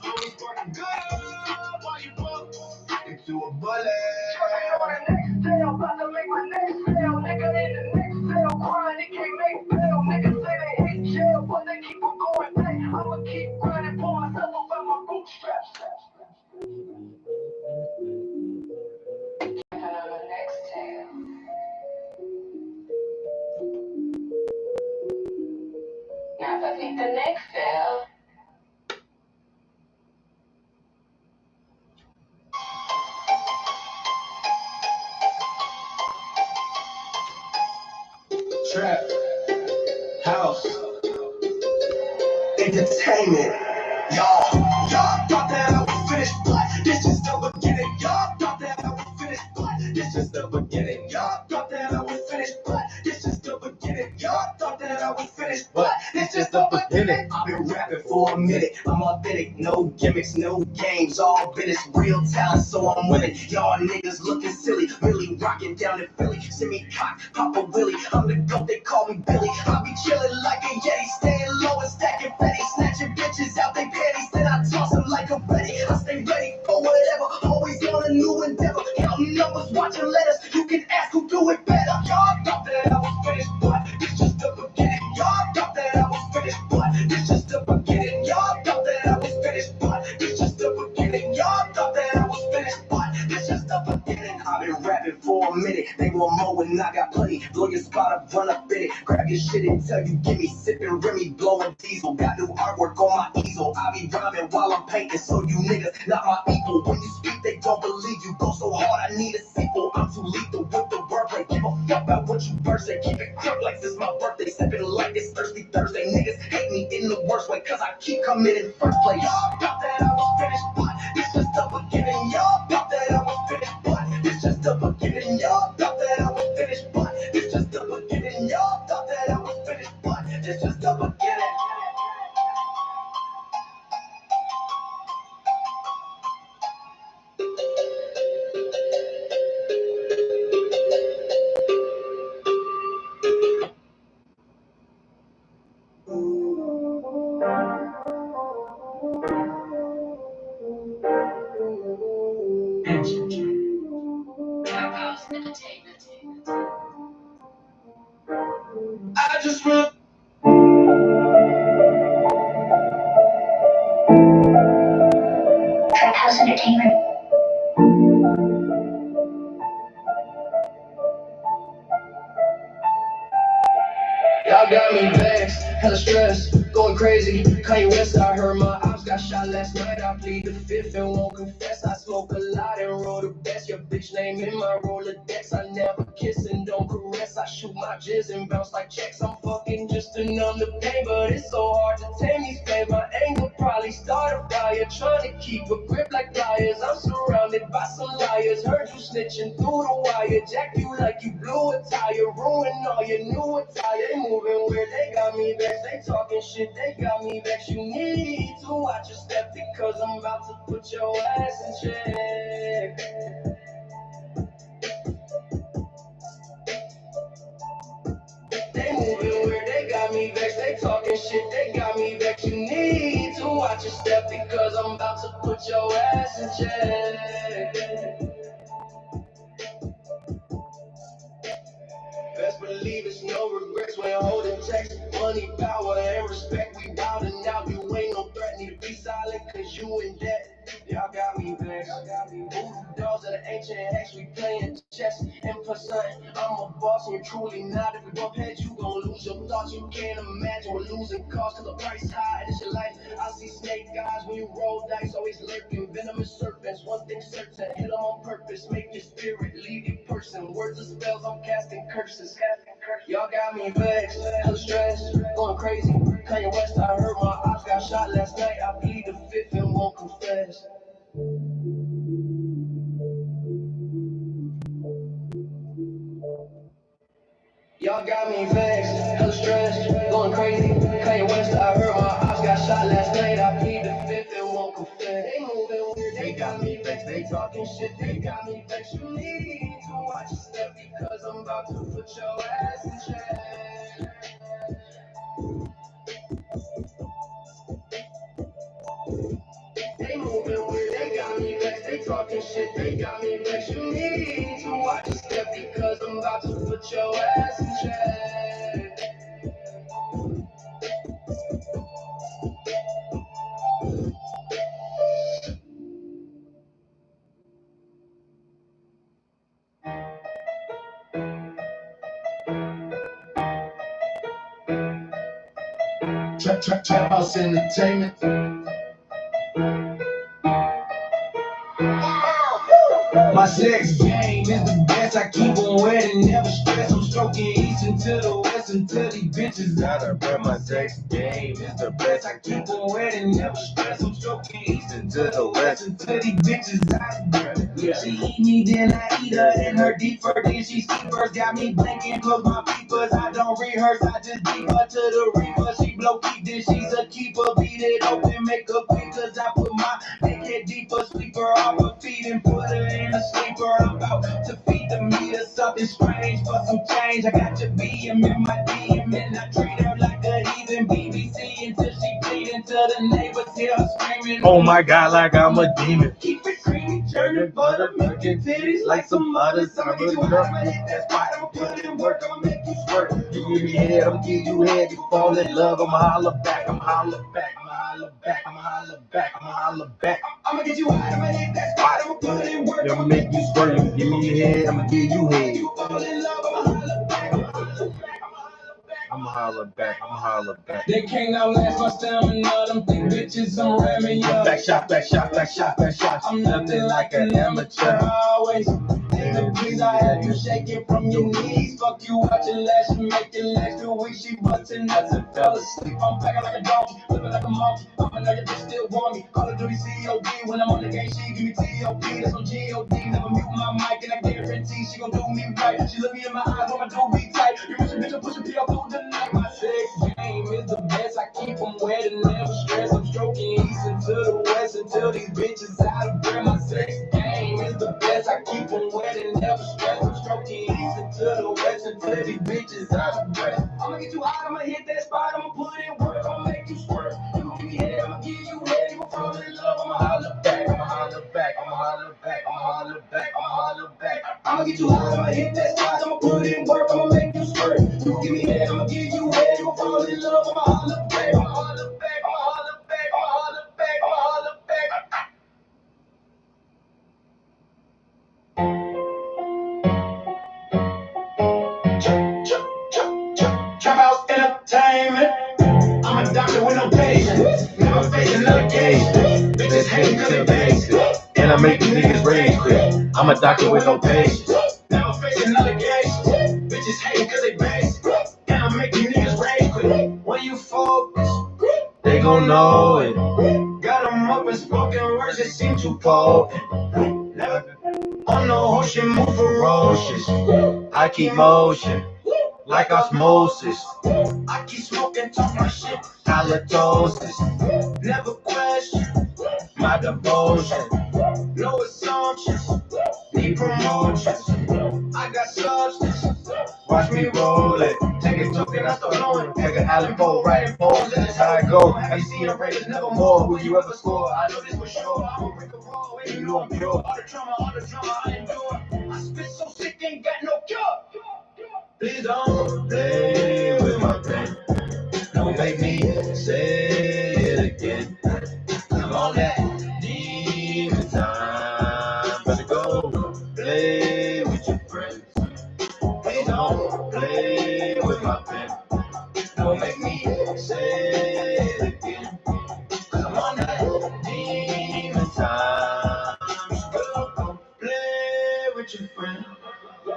Homies sparking good up. Why you bump into a bullet? Papacito Nexel. Trap, house, entertainment. Y'all thought that I was finished, but this is the beginning. Y'all thought that I was finished, but this is the beginning. Y'all thought that I was finished, but this is the beginning. Y'all thought that I was finished, but this is the beginning. I've been rapping for a minute. I'm authentic, no gimmicks, no games. All business, real talent, so I'm winning. Y'all niggas looking silly, really rocking down in Philly. Send me cock, Papa Willie. I'm the GOAT, they call me Billy. I be chillin' like a Yeti, staying low and stacking fatty, snatching bitches out they panties. Then I toss them like a Betty. I stay ready for whatever, always on a new endeavor. Counting numbers, watching letters. You can ask who do it better. Y'all thought that I was finished, but it's just the beginning. Y'all thought that I was finished, but it's just the beginning. Y'all thought that I was finished, but it's just the beginning. Y'all thought that I was finished, but it's just the beginning. I've been rapping for a minute. They want more and I got plenty. Blow your spot up, run up in it. Grab your shit and tell you gimme. Sipping Remy, blowing diesel. Got new artwork on my easel. I be rhyming while I'm painting, so you niggas not my equal. When you speak, they don't believe you. Go so hard, I need a sequel. I'm too lethal with the wordplay. Give a fuck about what you verse and keep it crunk like this my birthday. Sipping like it's Thirsty Thursday. Niggas hate me in the worst way, cause I keep coming in first place. Y'all thought that I was finished, but it's just the beginning. Y'all thought that I was finished, but it's just the beginning. Y'all thought that I was finished, but it's just the beginning. Y'all thought that I was finished, but it's just the beginning. Clubhouse Entertainment. I just want House Entertainment. y'all got me vexed, hella stressed, going crazy. Kanye West, I heard my ops got shot last night. I plead the fifth and won't confess. I smoke a lot and roll the best. Your bitch name in my Rolodex. I never kiss and don't caress. I shoot my jizz and bounce like checks. I'm fucking just to numb the pain, but it's so hard to tame these flames. My anger probably start a fire, trying to keep a grip like pliers. I'm surrounded by some liars. Heard you snitching through the wire. Jack you like you blew a tire, ruin all your new attire. They moving weird, they got me vexed. They talking shit, they got me vexed. You need to watch your step because I'm about to put your ass in check. They moving weird, they got me vexed. They talking shit, they got me vexed. You need to watch your step because I'm about to put your ass in check. Best believe it's no regrets when holding text. Money, power, and respect. We wildin' out, you ain't no threat. Need to be silent cause you in debt. Y'all got me vexed. Voodoo dolls of the ancient hex. We playin' chess and person. I'm a boss and you're truly not. If we bump heads, you gon' lose your thoughts. You can't imagine we're losing cause the price high. This your life. I see snake eyes when you roll dice. Always lurking, venomous serpents. One thing certain, hit them on purpose. Make your spirit leave your person. Words of spells, I'm casting curses. Y'all got me vexed, hella stressed, going crazy. Kanye West, I heard my ops got shot last night. I plead the fifth and won't confess. Y'all got me vexed, hella stressed, going crazy. Kanye West, I heard my ops got shot last night. I plead the fifth and won't confess. They moving weird, they got me vexed. They talking shit, they got me vexed. You need to watch your step because I'm about to put your ass in check. They moving weird, they got me vexed. They talking shit, they got me vexed. You need to watch your step because I'm about to put your ass in check. Trap House Entertainment. My sex game is the best. I keep on wet and never stress. I'm stroking east into the west until these bitches out of breath. My sex game is the best. I keep on wet and never stress. I'm stroking east into the west until these bitches out of breath. Yeah. She eat me, then I eat her in her deeper. Then she ski first, got me blinking, close my peepers. I don't rehearse, I just beat her to the reaper. She blow keep, then she's a keeper. Beat it open, make her quick, cause I put my dick head deeper. Sweep her off her feet and put her in a sleeper. I'm about to feed the meter something strange for some change. I got your BM in my DM and I treat her like a heathen. BBC until she bleed until the neighbors hear her screaming. Oh my God, like I'm a demon. Keep it creamy, churning butter, milk and titties like some others. I'ma get you hot, I'ma hit that spot, I'ma put in work, I'ma make you squirt. You give me head, I'ma give you head. You fall in love, I'ma holler back, I'ma holler back, I'ma holler back, I'ma holler back, I'ma holler back. I'ma get you hot, I'ma hit that spot, I'ma put in work, I'ma make you squirt. You give me head, I'ma give you head. You fall in love, I'ma holler back, I'ma holler back. I'ma holler back, I'ma holler back. They can't outlast my stamina, them thick bitches, I'm ramming ya. Back shot, back shot, back shot, back shot. I'm nothing like an amateur, always. Nigga, please, I have you shaking from your knees. Fuck you out your lash and make your legs feel weak. She busting nuts and fell asleep. I'm packing like a donkey, living like a monkey. I'm a nigga that still want me. Call of Duty COD when I'm on the game. She give me TOP, that's on GOD. Never mute my mic and I guarantee she gon' do me right. She look me in my eyes when my do be tight. You push a bitch, I push a P up through the night. My sex game is the best. I keep them wet and never stress. I'm stroking east into the west until these bitches out of breath. My sex game is the best. I keep them wet and never stress. I'm stroking east into the west until these bitches out of breath. I'ma get you hot, I'ma hit that spot, I'ma put in work, I'ma make you squirt. You gon' give me head, I'ma give you head. You gon' fall in love, I'ma holler back, I'ma holler back, I'ma holler back, I'ma holler back, I'ma holler back. I'ma get you hot, I'ma hit that spot, I'ma put in work, I'ma make you squirt. You gon' give me head, I'ma give you head. You gon' fall in love, I'ma holler back, I'ma holler back, I'ma holler back, I'ma holler back, I'ma holler back. Trap House Entertainment. I'm a doctor with no patience. Never facing litigation. Bitches hate cause they basic. And I make these niggas rage quit. I'm a doctor with no patience. Never facing litigation. Bitches hate cause they basic. And I make these niggas rage quit. When you focus, They gon' know it. got them up and spoken words that seem too potent. Never on no ocean, move ferocious. I keep motion like osmosis. I keep smoking, talk my shit. Halitosis, Never question my devotion. no assumptions. Need promotions. I got substance. Watch me roll it. Take it, token, I start blowing. Nigga, Allen Poe, writing poems, that's how I go. Have you seen a Raiders never more? Will you ever score? I know this for sure. I'm a break a roll. You know I'm pure. All the drama I endure. I spit so sick, ain't got no cure. Please don't Play with my pen. Don't make me say it again. I'm on that demon time. Better go play with your friends. Please don't play with my pen. Don't make me say it again. I'm on that demon time. Go play with your friends.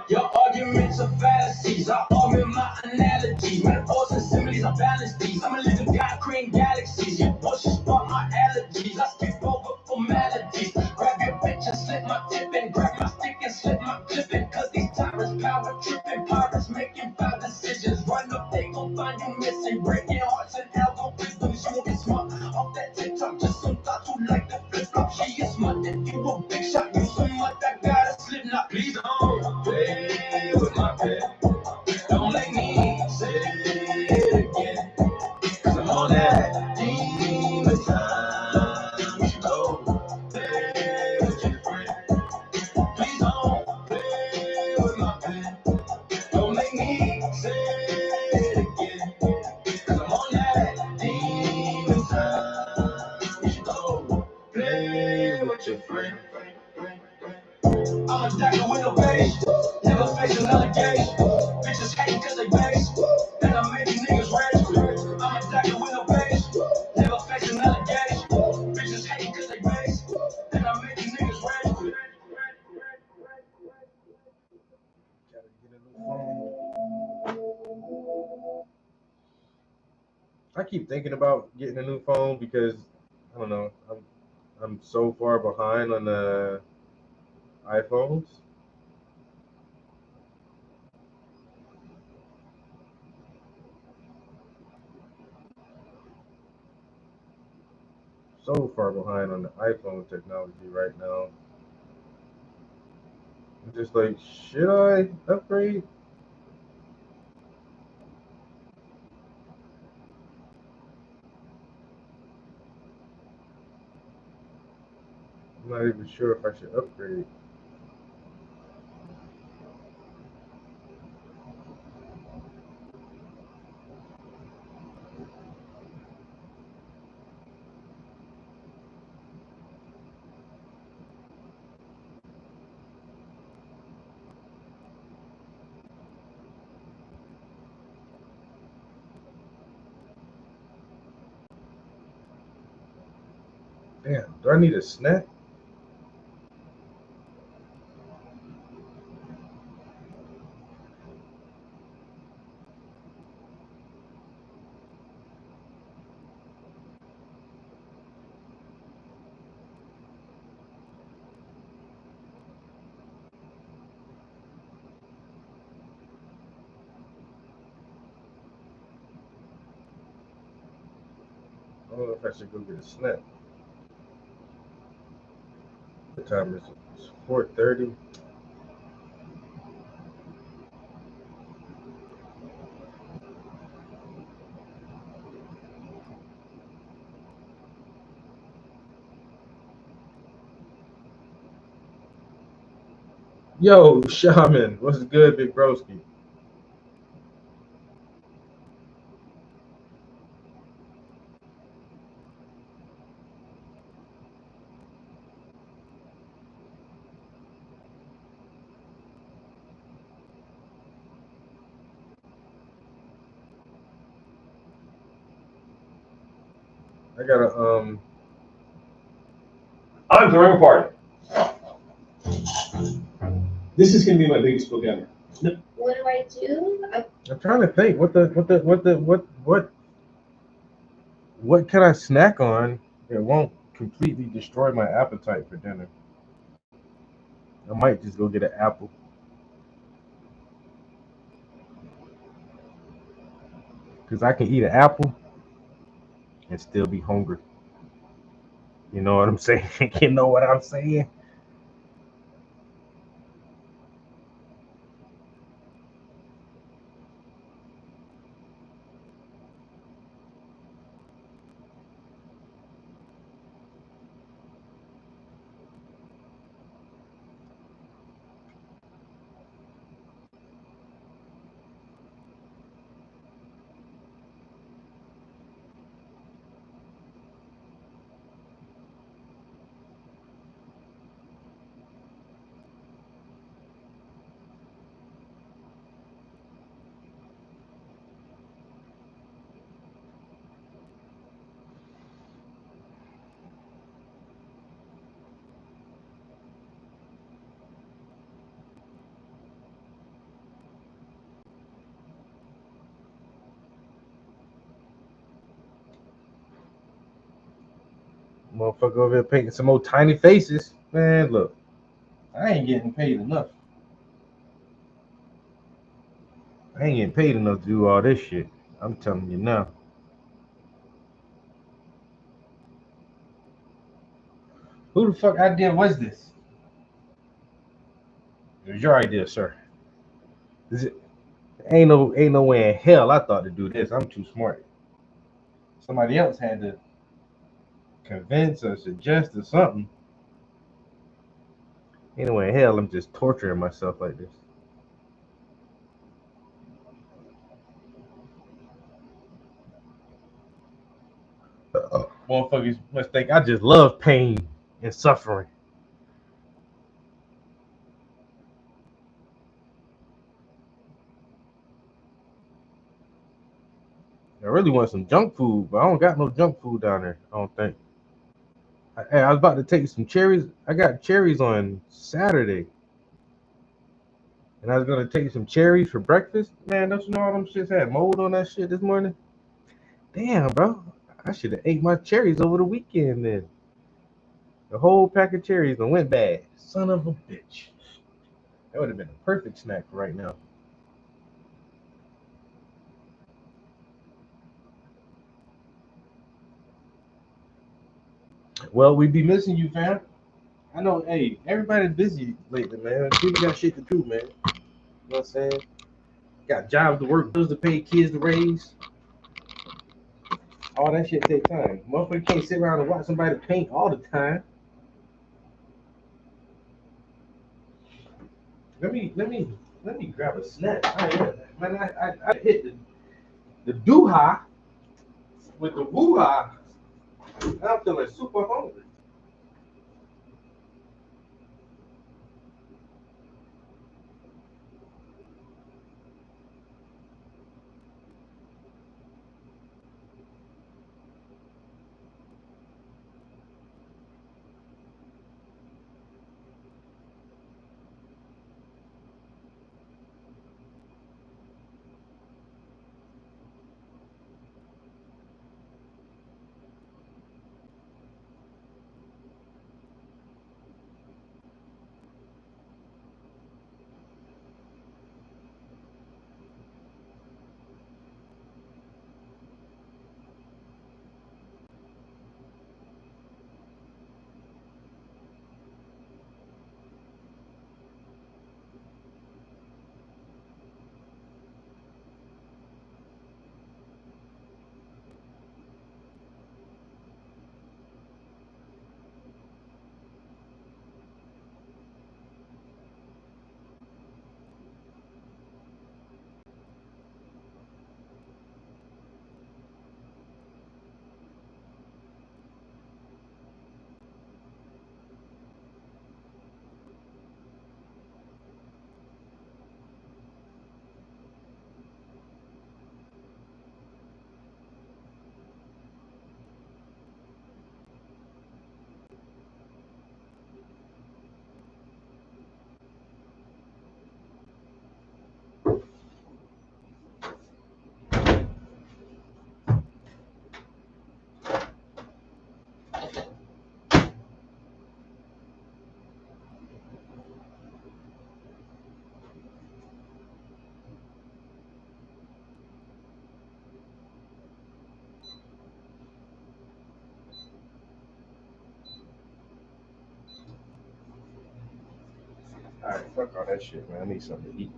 Your arguments are fallacies. I argue my analogies. Metaphors and similes, I balance these. I'm a little guy creating galaxies. Your voices spark my allergies. I skip over formalities. Grab your bitch and slip my tip and grab my stick and slip my clipping. Cause these tyrants power tripping. Pirates making foul decisions. Run up, they gon' find you missing. Breaking hearts and algorithms. You won't get smart off that TikTok. Just some thoughts who like the flip flop. She is smart. If you a big shot, you so much I gotta slip. Now please don't Play with my pen. don't make me say it again. Cause I'm on that demon time. You should go play with your friend. Please don't play with my pen. Don't make me say it again. Cause I'm on that demon time. You should go play with your friend. I'm a doctor with no patience. Never face an allegation. Bitches hate cause they base. And I make these niggas rage quit. I'm a doctor with no patience. keep thinking about getting a new phone because I don't know. I'm so far behind on the iPhones. So far behind on the iPhone technology right now. I'm just like, should I upgrade? I'm not even sure if I should upgrade. Damn, do I need a snack? I don't know if I should go get a snack. What time is it? It's 4:30. Yo, Shaman, what's good, big broski? I gotta I'm throwing a party. This is gonna be my biggest book ever. What do I do? I'm trying to think what can I snack on that won't completely destroy my appetite for dinner? I might just go get an apple. Because I can eat an apple and still be hungry. You know what I'm saying? You know what I'm saying? Motherfucker over here painting some old tiny faces. Man, look. I ain't getting paid enough. I ain't getting paid enough to do all this shit. I'm telling you now. Who the fuck idea was this? It was your idea, sir. Ain't no way in hell I thought to do this. I'm too smart. Somebody else had to convince or suggest or something. Ain't no way in hell I'm just torturing myself like this. Motherfuckers must think I just love pain and suffering. I really want some junk food, but I don't got no junk food down there, I don't think. I was about to take some cherries. I got cherries on Saturday. And I was going to take some cherries for breakfast. Man, don't you know all them shits had mold on that shit this morning? Damn, bro. I should have ate my cherries over the weekend then. The whole pack of cherries and went bad. Son of a bitch. That would have been a perfect snack for right now. Well, we be missing you, fam. I know, hey, everybody's busy lately, man. People got shit to do, man. You know what I'm saying? Got jobs to work, bills to pay, kids to raise. All that shit take time. Motherfucker can't sit around and watch somebody paint all the time. Let me grab a snack. Man, I hit the doo-ha with the woo-ha. I'm feeling super hungry. All right, fuck all that shit, man. I need something to eat.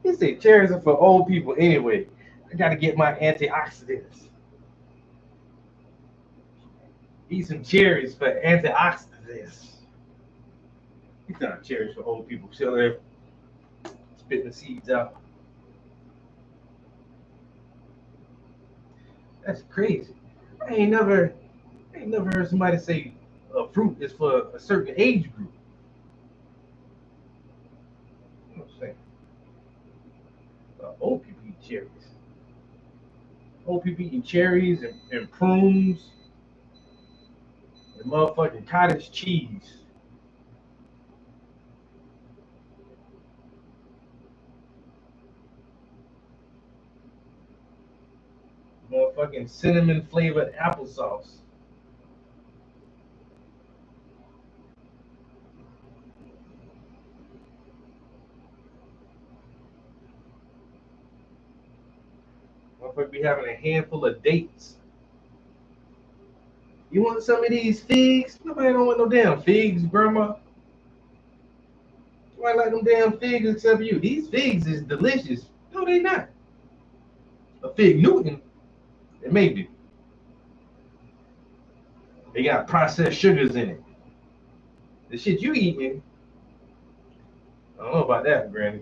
They say cherries are for old people anyway. I gotta get my antioxidants. Eat some cherries for antioxidants. These not cherries for old people. Still there, spitting the seeds out. That's crazy. I ain't never heard somebody say a fruit is for a certain age group. You know what I'm saying? Old people eat cherries. Old people eating cherries and prunes and motherfucking cottage cheese. Motherfucking cinnamon flavored applesauce. Motherfucker be having a handful of dates. You want some of these figs? Nobody don't want no damn figs, grandma. Nobody like them damn figs except you. These figs is delicious. No, they not. A fig Newton, it may be. They got processed sugars in it. The shit you eating, I don't know about that, Granny.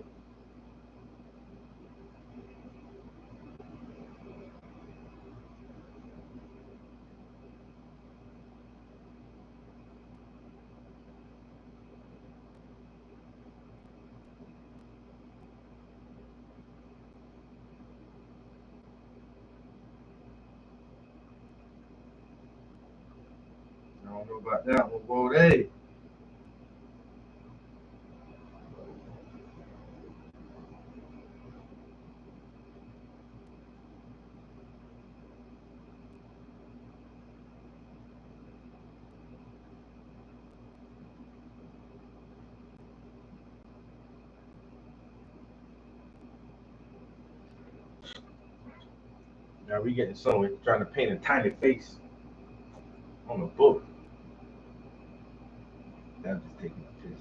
I don't know about that one, boy. Hey. Now we getting someone trying to paint a tiny face on a book. I'm just taking a piss.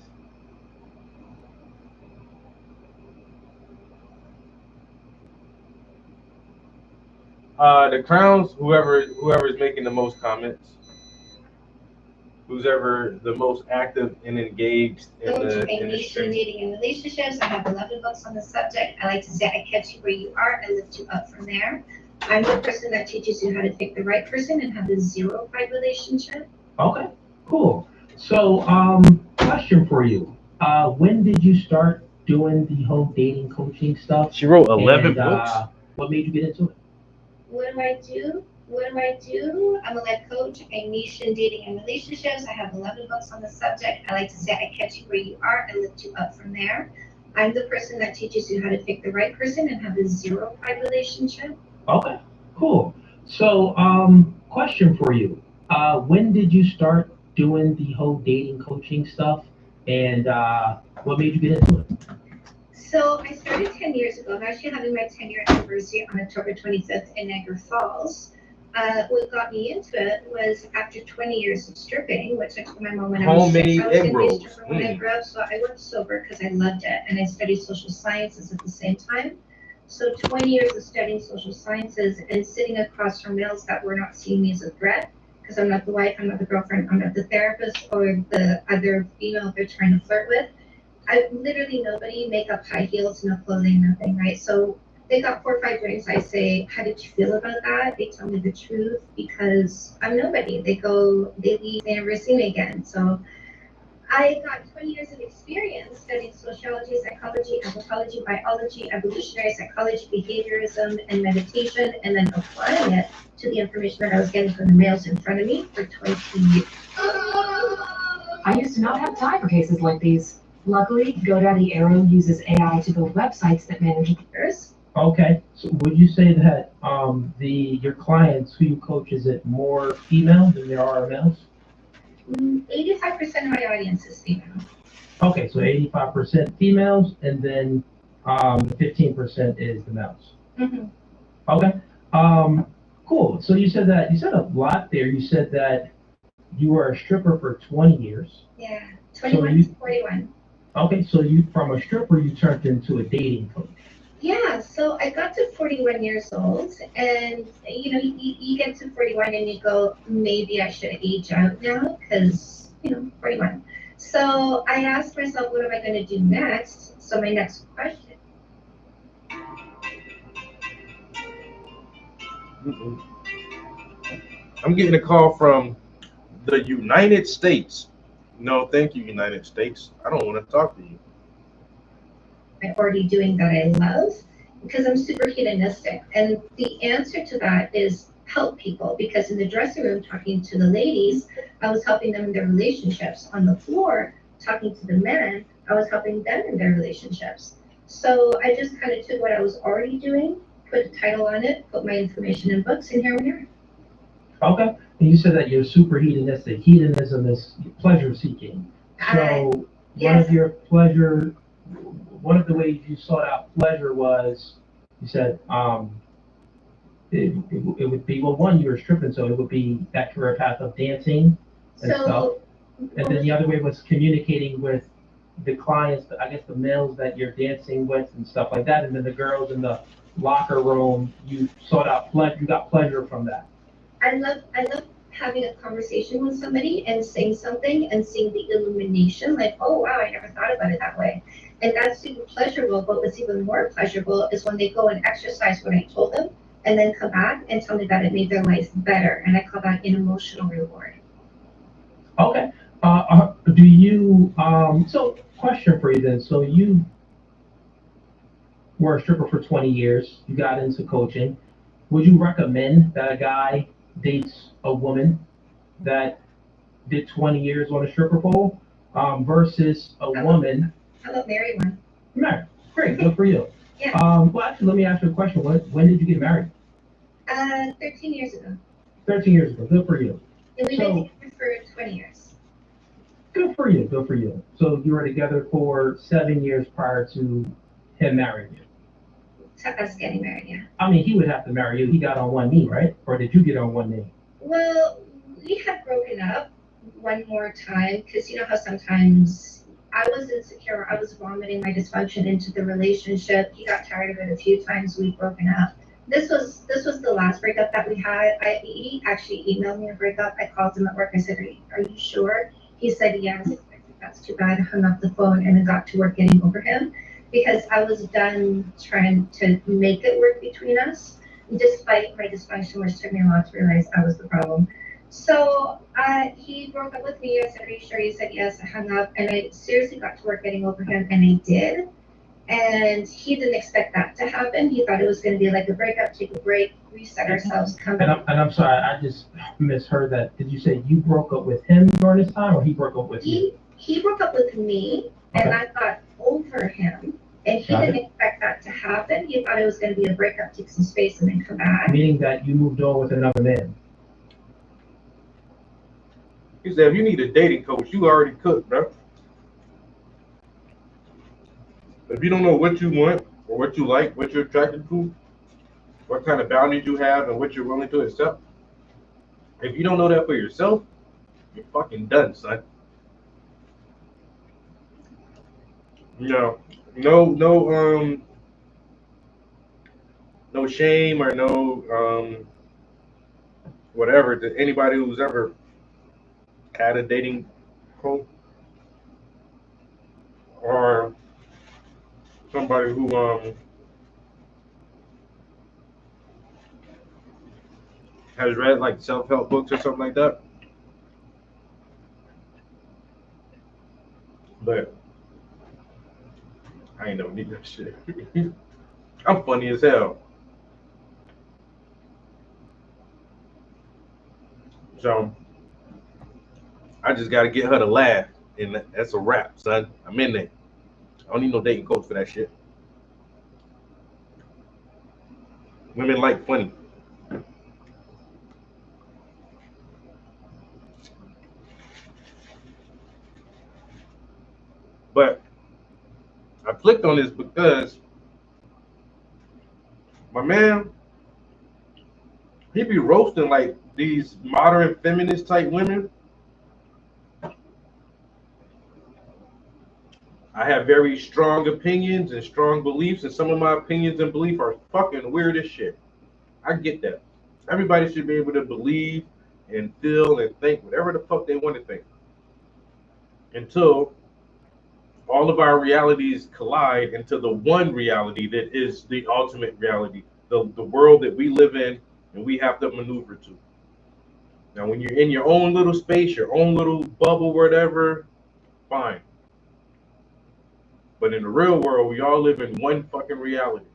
The crowns, whoever is making the most comments, who's ever the most active and engaged in Go to the a nation dating and relationships. I have 11 books on the subject. I like to say I catch you where you are and lift you up from there. I'm the person that teaches you how to pick the right person and have a 0-5 relationship. Okay, cool. So, question for you. When did you start doing the whole dating coaching stuff? She wrote 11 And, books. What made you get into it? What do I do? What do I do? I'm a life coach, a niche in dating and relationships. I have 11 books on the subject. I like to say I catch you where you are and lift you up from there. I'm the person that teaches you how to pick the right person and have a 0-5 relationship. Okay, cool. So, question for you. When did you start doing the whole dating coaching stuff? And what made you get into it? So I started 10 years ago. I'm actually having my 10-year anniversary on October 25th in Niagara Falls. What got me into it was after 20 years of stripping, which I told my mom when I was 6. Homemade I was egg going to be a rolls. stripper when I grew up, so I went sober because I loved it, and I studied social sciences at the same time. So 20 years of studying social sciences and sitting across from males that were not seeing me as a threat, because I'm not the wife, I'm not the girlfriend, I'm not the therapist or the other female they're trying to flirt with. I literally nobody, makeup, high heels, no clothing, nothing, right? So they got 4 or 5 drinks. I say, how did you feel about that? They tell me the truth because I'm nobody. They leave, they never see me again. So I got 20 years of experience studying sociology, psychology, anthropology, biology, evolutionary psychology, behaviorism, and meditation, and then applying it to the information that I was getting from the males in front of me for 20 years. I used to not have time for cases like these. Luckily, GoDaddy Arrow uses AI to build websites that manage Years. Okay, so would you say that your clients who you coach, is it more female than there are males? 85% of my audience is female. Okay, so 85% females, and then 15% is the males. Mm-hmm. Okay, cool. So you said a lot there. You said that you were a stripper for 20 years. Yeah, 21 to 41. Okay, so you from a stripper you turned into a dating coach. Yeah, so I got to 41 years old, and you get to 41 and you go, maybe I should age out now because 41. So I asked myself, what am I going to do next? So my next question. I'm getting a call from the United States. No, thank you, United States. I don't want to talk to you. I'm already doing that I love because I'm super hedonistic. And the answer to that is help people, because in the dressing room talking to the ladies, I was helping them in their relationships. On the floor talking to the men, I was helping them in their relationships. So I just kind of took what I was already doing, put a title on it, put my information in books, and here we are. Okay, and you said that you're super hedonistic. Hedonism is pleasure seeking. So yes. one of the ways you sought out pleasure was, you said, it would be, well, one, you were stripping, so it would be that career path of dancing and stuff. And then the other way was communicating with the clients, I guess the males that you're dancing with and stuff like that. And then the girls in the locker room, you sought out pleasure, you got pleasure from that. I love having a conversation with somebody and saying something and seeing the illumination, like, oh wow, I never thought about it that way. And that's super pleasurable, but what's even more pleasurable is when they go and exercise what I told them and then come back and tell me that it made their life better. And I call that an emotional reward. Okay. Do you, so question for you then. So you were a stripper for 20 years. You got into coaching. Would you recommend that a guy dates a woman that did 20 years on a stripper pole versus a woman? How about marry one? Married. Great. Good for you. Yeah. Well, actually, let me ask you a question. When did you get married? 13 years ago. 13 years ago. Good for you. And we've been together for 20 years. Good for you. Good for you. So you were together for 7 years prior to him marrying you. to us getting married, yeah. I mean, he would have to marry you. He got on one knee, right? Or did you get on one knee? Well, we had broken up one more time because you know how sometimes I was insecure. I was vomiting my dysfunction into the relationship. He got tired of it a few times. We'd broken up. This was the last breakup that we had. He actually emailed me a breakup. I called him at work. I said, "Are you sure?" He said, "Yes." I said, "That's too bad." I hung up the phone and then got to work getting over him because I was done trying to make it work between us, despite my dysfunction, which took me a while to realize I was the problem. So he broke up with me. I said, "Are you sure?" He said, "Yes." I hung up and I seriously got to work getting over him, and I did. And he didn't expect that to happen. He thought it was going to be like a breakup, take a break, reset ourselves, come back. And I'm sorry, I just misheard that. Did you say you broke up with him during this time, or he broke up with you? He broke up with me, and I got over him. And he didn't expect that to happen. He thought it was going to be a breakup, take some space, and then come back. Meaning that you moved on with another man. He said, if you need a dating coach, you already cooked, bro. If you don't know what you want or what you like, what you're attracted to, what kind of boundaries you have and what you're willing to accept, if you don't know that for yourself, you're fucking done, son. No shame or no whatever to anybody who's ever had a dating coach or somebody who has read like self-help books or something like that. But I ain't never need that shit. I'm funny as hell. So I just gotta get her to laugh, and that's a wrap, son. I'm in there. I don't need no dating coach for that shit. Women like funny. But I clicked on this because my man, he be roasting like these modern feminist type women. I have very strong opinions and strong beliefs, and some of my opinions and beliefs are fucking weird as shit. I get that. Everybody should be able to believe and feel and think whatever the fuck they want to think. Until all of our realities collide into the one reality that is the ultimate reality, the world that we live in and we have to maneuver to. Now, when you're in your own little space, your own little bubble, whatever, fine. But in the real world, we all live in one fucking reality.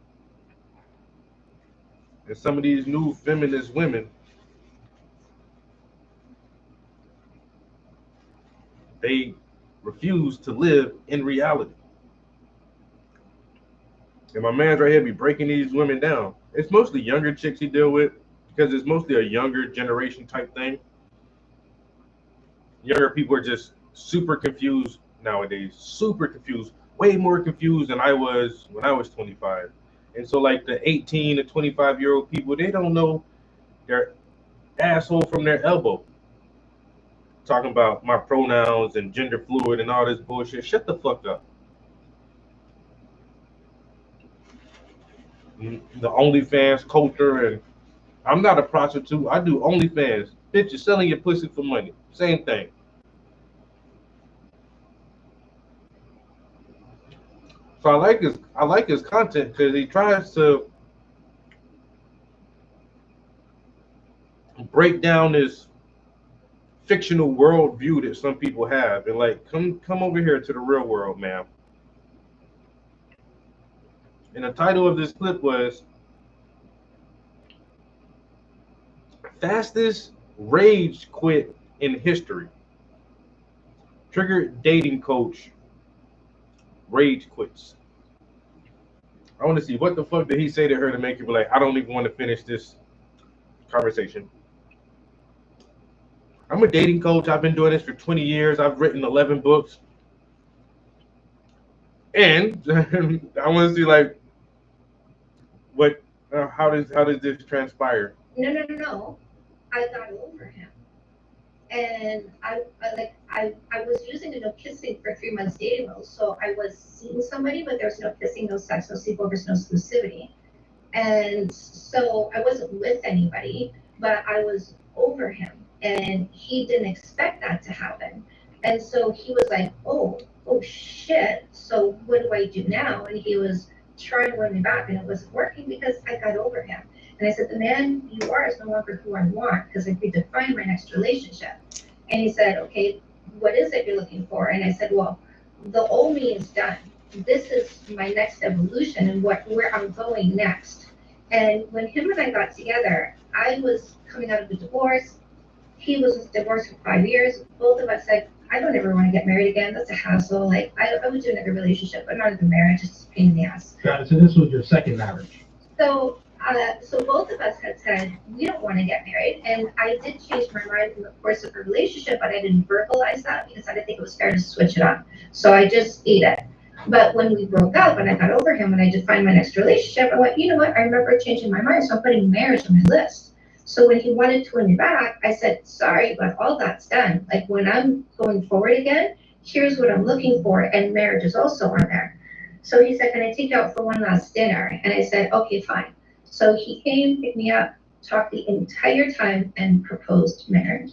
And some of these new feminist women, they refuse to live in reality. And my man's right here be breaking these women down. It's mostly younger chicks he deal with because it's mostly a younger generation type thing. Younger people are just super confused nowadays, super confused, way more confused than I was when I was 25. And so like the 18 to 25-year-old people, they don't know their asshole from their elbow. Talking about my pronouns and gender fluid and all this bullshit. Shut the fuck up. The OnlyFans culture, and I'm not a prostitute. I do OnlyFans. Bitch, you're selling your pussy for money. Same thing. So I like his content because he tries to break down this fictional worldview that some people have, and like come over here to the real world, man. And the title of this clip was Fastest Rage Quit in History. Triggered dating coach rage quits. I want to see what the fuck did he say to her to make you be like, I don't even want to finish this conversation. I'm a dating coach. I've been doing this for 20 years. I've written 11 books. And I want to see, like, What? How does this transpire? No. I got over him. And I was using the no kissing for 3 months dating rules. So I was seeing somebody, but there's no kissing, no sex, no sleepovers, no exclusivity. And so I wasn't with anybody, but I was over him. And he didn't expect that to happen. And so he was like, oh shit. So what do I do now? And he was trying to win me back, and it wasn't working because I got over him. And I said, the man you are is no longer who I want because I've redefined my next relationship. And he said, okay, what is it you're looking for? And I said, well, the old me is done. This is my next evolution and where I'm going next. And when him and I got together, I was coming out of a divorce. He was divorced for 5 years. Both of us said, I don't ever want to get married again. That's a hassle. Like, I would do another relationship, but not a marriage. It's a pain in the ass. Got it. So this was your second marriage. So both of us had said, we don't want to get married. And I did change my mind in the course of a relationship, but I didn't verbalize that because I didn't think it was fair to switch it up. So I just ate it. But when we broke up and I got over him and I defined my next relationship, I went, you know what? I remember changing my mind. So I'm putting marriage on my list. So when he wanted to win me back, I said, sorry, but all that's done. Like, when I'm going forward again, here's what I'm looking for. And marriage is also on there. So he said, can I take you out for one last dinner? And I said, okay, fine. So he came, picked me up, talked the entire time, and proposed marriage.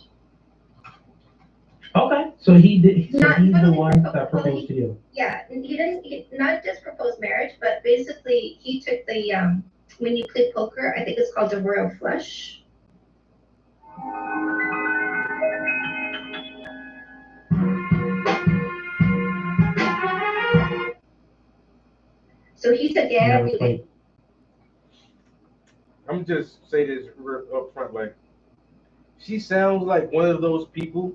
Okay, so he's the one that well, proposed to you. Yeah, he not just propose marriage, but basically he took the, when you play poker, I think it's called the royal flush. So he said, yeah, I'm just say this up front, like, she sounds like one of those people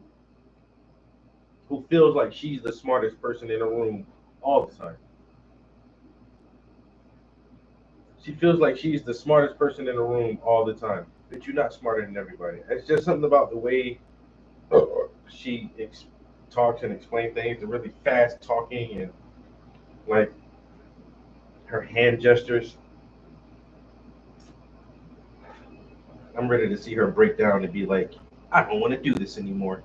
who feels like she's the smartest person in the room all the time. She feels like she's the smartest person in the room all the time, but you're not smarter than everybody. It's just something about the way she talks and explains things, the really fast talking and like her hand gestures. I'm ready to see her break down and be like, I don't want to do this anymore.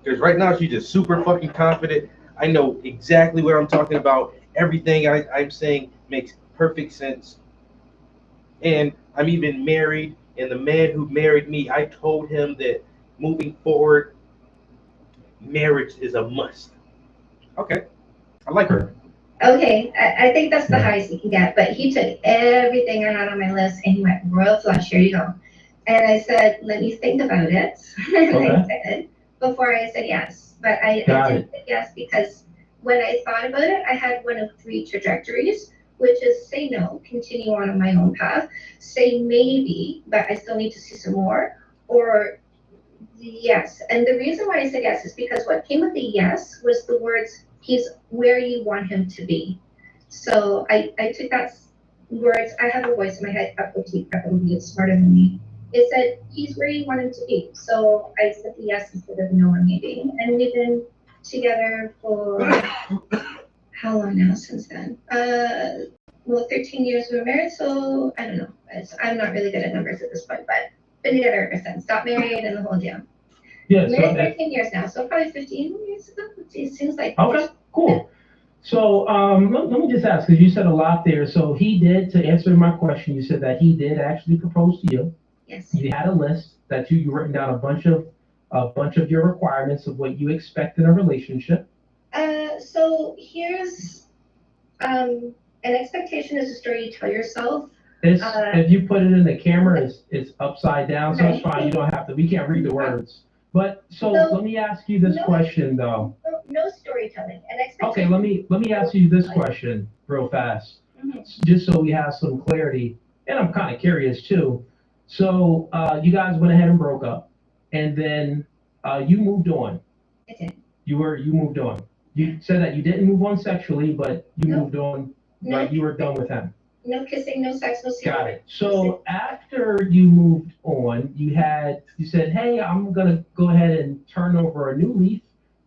Because right now she's just super fucking confident. I know exactly what I'm talking about. Everything I'm saying makes perfect sense. And I'm even married. And the man who married me, I told him that moving forward, marriage is a must. Okay. I like her. Okay, I think that's the highest he can get. But he took everything I had on my list and he went, royal flush, here you go. And I said, let me think about it. And I said, before I said yes. But I did say yes because when I thought about it, I had one of 3 trajectories, which is say no, continue on my own path, say maybe, but I still need to see some more, or yes. And the reason why I said yes is because what came with the yes was the words, he's where you want him to be. So I took that words, I have a voice in my head, probably it's smarter than me. It said, he's where you want him to be. So I said the yes instead of no or maybe. And we've been together for how long now since then? 13 years we were married, so I don't know. I'm not really good at numbers at this point, but been together ever since. Got married and the whole deal. Yeah, married 13 years now, so probably 15 years ago. It seems like. Okay, cool. So let me just ask, because you said a lot there. So he did, to answer my question, you said that he did actually propose to you. Yes. You had a list that you written down a bunch of your requirements of what you expect in a relationship. So here's an expectation is a story you tell yourself. If you put it in the camera, it's upside down, so it's fine. You don't have to. We can't read the words. But so let me ask you this question though. No storytelling. An expectation. Okay, let me ask you this question real fast, just so we have some clarity. And I'm kind of curious too. So you guys went ahead and broke up, and then you moved on. I did. You moved on. You said that you didn't move on sexually, but you moved on. Like you were done with him. No kissing, no sex, no sleep. Got it. So after you moved on, you said, hey, I'm gonna go ahead and turn over a new leaf,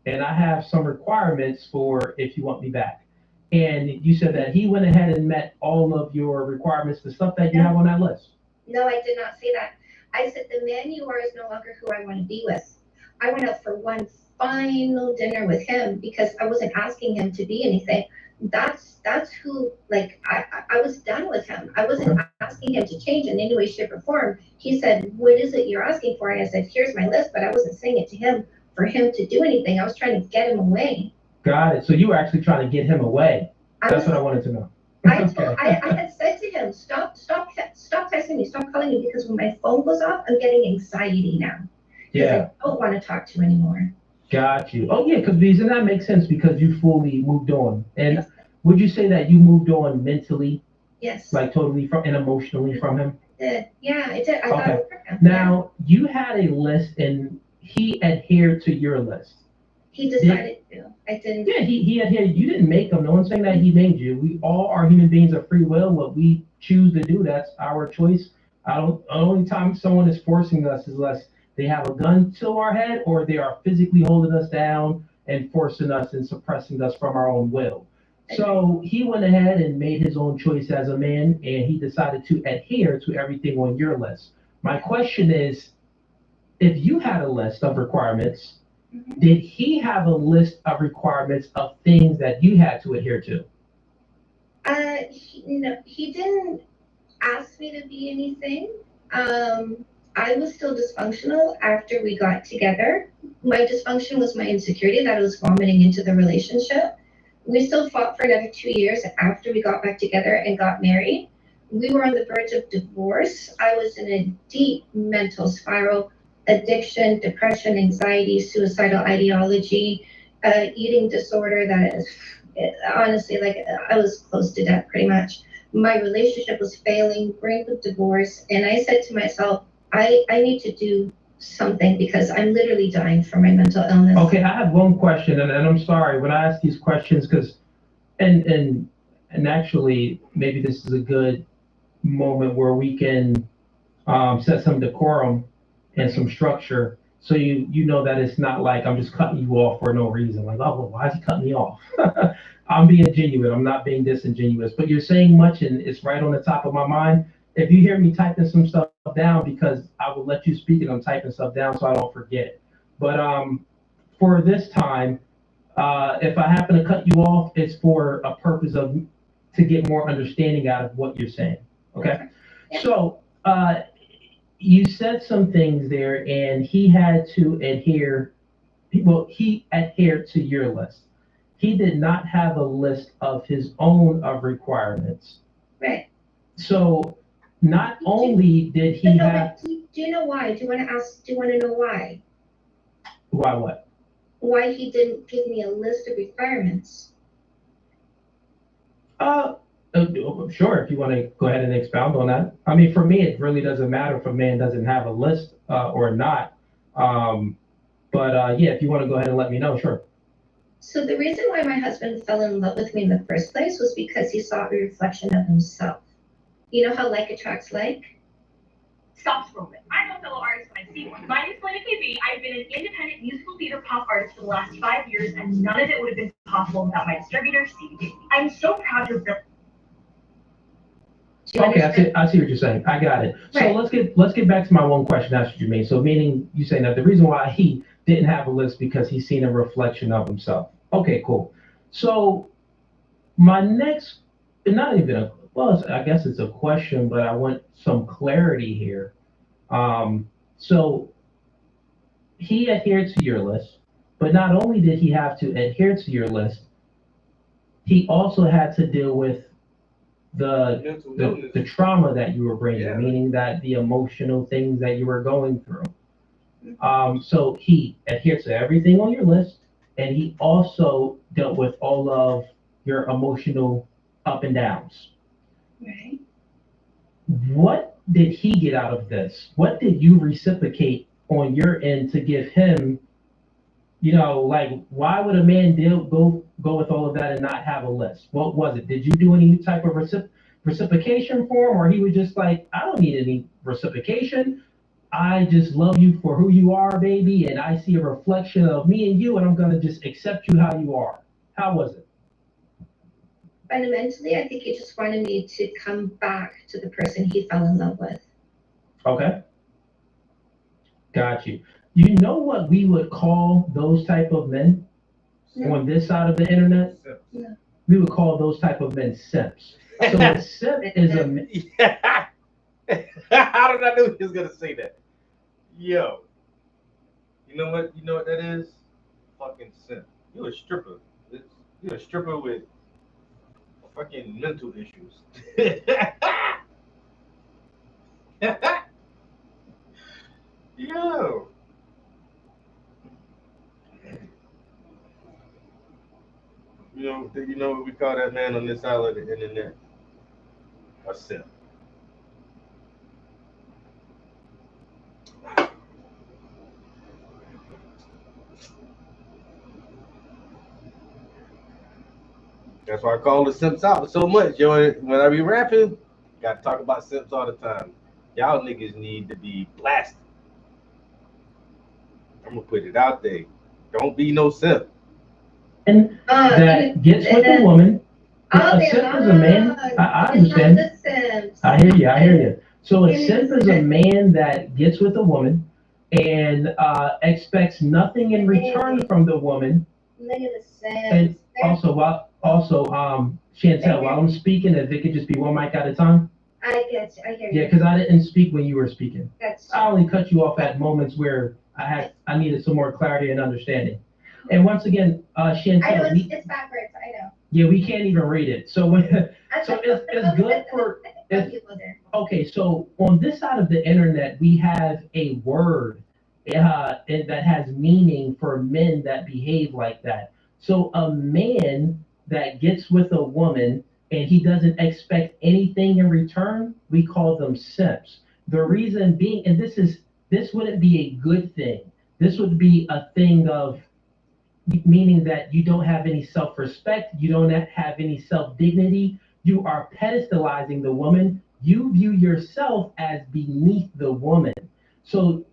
and I have some requirements for if you want me back. And you said that he went ahead and met all of your requirements, the stuff that you have on that list. No, I did not say that. I said the man you are is no longer who I want to be with. I went out for one final dinner with him because I wasn't asking him to be anything. That's who, like, I was done with him. I wasn't asking him to change in any way, shape, or form. He said, what is it you're asking for? And I said, here's my list, but I wasn't saying it to him for him to do anything. I was trying to get him away. Got it. So you were actually trying to get him away. That's what I wanted to know. I had said to him, stop texting me, stop calling me, because when my phone goes off, I'm getting anxiety now. Yeah. I don't want to talk to you anymore. Got you. Oh yeah, because that makes sense because you fully moved on. And would you say that you moved on mentally? Yes. Like totally from and emotionally from him? Yeah, I did. I thought it was him. Now you had a list and he adhered to your list. He decided to. I didn't. Yeah, he adhered. You didn't make him. No one's saying that he made you. We all are human beings of free will. What we choose to do, that's our choice. The only time someone is forcing us is unless they have a gun to our head or they are physically holding us down and forcing us and suppressing us from our own will. So he went ahead and made his own choice as a man, and he decided to adhere to everything on your list. My question is, if you had a list of requirements, did he have a list of requirements of things that you had to adhere to? No, he didn't ask me to be anything. I was still dysfunctional after we got together. My dysfunction was my insecurity that I was vomiting into the relationship. We still fought for another 2 years after we got back together and got married. We were on the verge of divorce. I was in a deep mental spiral, addiction, depression, anxiety, suicidal ideology, eating disorder that is, honestly, like I was close to death pretty much. My relationship was failing, brink of divorce, and I said to myself, I need to do something because I'm literally dying from my mental illness. Okay, I have one question, and I'm sorry when I ask these questions because, and actually maybe this is a good moment where we can set some decorum and some structure, so you know that it's not like I'm just cutting you off for no reason. Like, oh, well, why is he cutting me off? I'm being genuine. I'm not being disingenuous. But you're saying much, and it's right on the top of my mind. If you hear me typing some stuff down, because I will let you speak and I'm typing stuff down so I don't forget. But for this time, if I happen to cut you off, it's for a purpose of to get more understanding out of what you're saying. Okay? So you said some things there, and he had to adhere. Well, he adhered to your list. He did not have a list of his own of requirements. Right. So not only did he have. Do you know why? Do you want to ask? Do you want to know why? Why what? Why he didn't give me a list of requirements? Sure, if you want to go ahead and expound on that. I mean, for me, it really doesn't matter if a man doesn't have a list or not. But yeah, if you want to go ahead and let me know, sure. So the reason why my husband fell in love with me in the first place was because he saw a reflection of himself. You know how like attracts like? Stop scrolling. I'm a fellow artist when I see one. My name's Selena KB. I've been an independent musical theater pop artist for the last 5 years, and none of it would have been possible without my distributor, CBD. I'm so proud to have built. Okay, I see what you're saying. I got it. So Right. let's get back to my one question. That's what you mean. So meaning you saying that the reason why he didn't have a list because he's seen a reflection of himself. Okay, cool. So my next, not even a, well, I guess it's a question, but I want some clarity here. So he adhered to your list, but not only did he have to adhere to your list, he also had to deal with the trauma that you were bringing, meaning that the emotional things that you were going through. So he adhered to everything on your list, and he also dealt with all of your emotional up and downs. Right. What did he get out of this? What did you reciprocate on your end to give him? You know, like, why would a man go with all of that and not have a list? What was it? Did you do any type of reciprocation for him, or he was just like, I don't need any reciprocation. I just love you for who you are, baby, and I see a reflection of me and you, and I'm gonna just accept you how you are. How was it? fundamentally, I think he just wanted me to come back to the person he fell in love with. Okay. Got you. You know what we would call those type of men on this side of the internet? No. We would call those type of men simps. So a simp is a Yeah. How did I know he was gonna say that? Yo. You know what? You know what that is? Fucking simp. You a stripper. You're a stripper with fucking mental issues. Yo. You know what we call that man on this side of the internet? A simp. That's why I call the simps out so much, yo. When I be rapping, gotta talk about simps all the time. Y'all niggas need to be blasted. I'm gonna put it out there. Don't be no simp. man that gets with a woman. A simp is a man. I understand. I hear you. So a simp is a man that gets with a woman and expects nothing in return from the woman. Look at the Sims. And Chantel, while I'm speaking, if it could just be one mic at a time. I hear you. Yeah, because I didn't speak when you were speaking. That's I only cut you off at moments where I needed some more clarity and understanding. And once again, Chantel, I know it's backwards. I know. Yeah, we can't even read it. So it's good for. Okay, so on this side of the internet, we have a word that has meaning for men that behave like that. So a man that gets with a woman and he doesn't expect anything in return, we call them simps. The reason being, and this wouldn't be a good thing. This would be a thing of meaning that you don't have any self-respect, you don't have any self-dignity, you are pedestalizing the woman, you view yourself as beneath the woman. So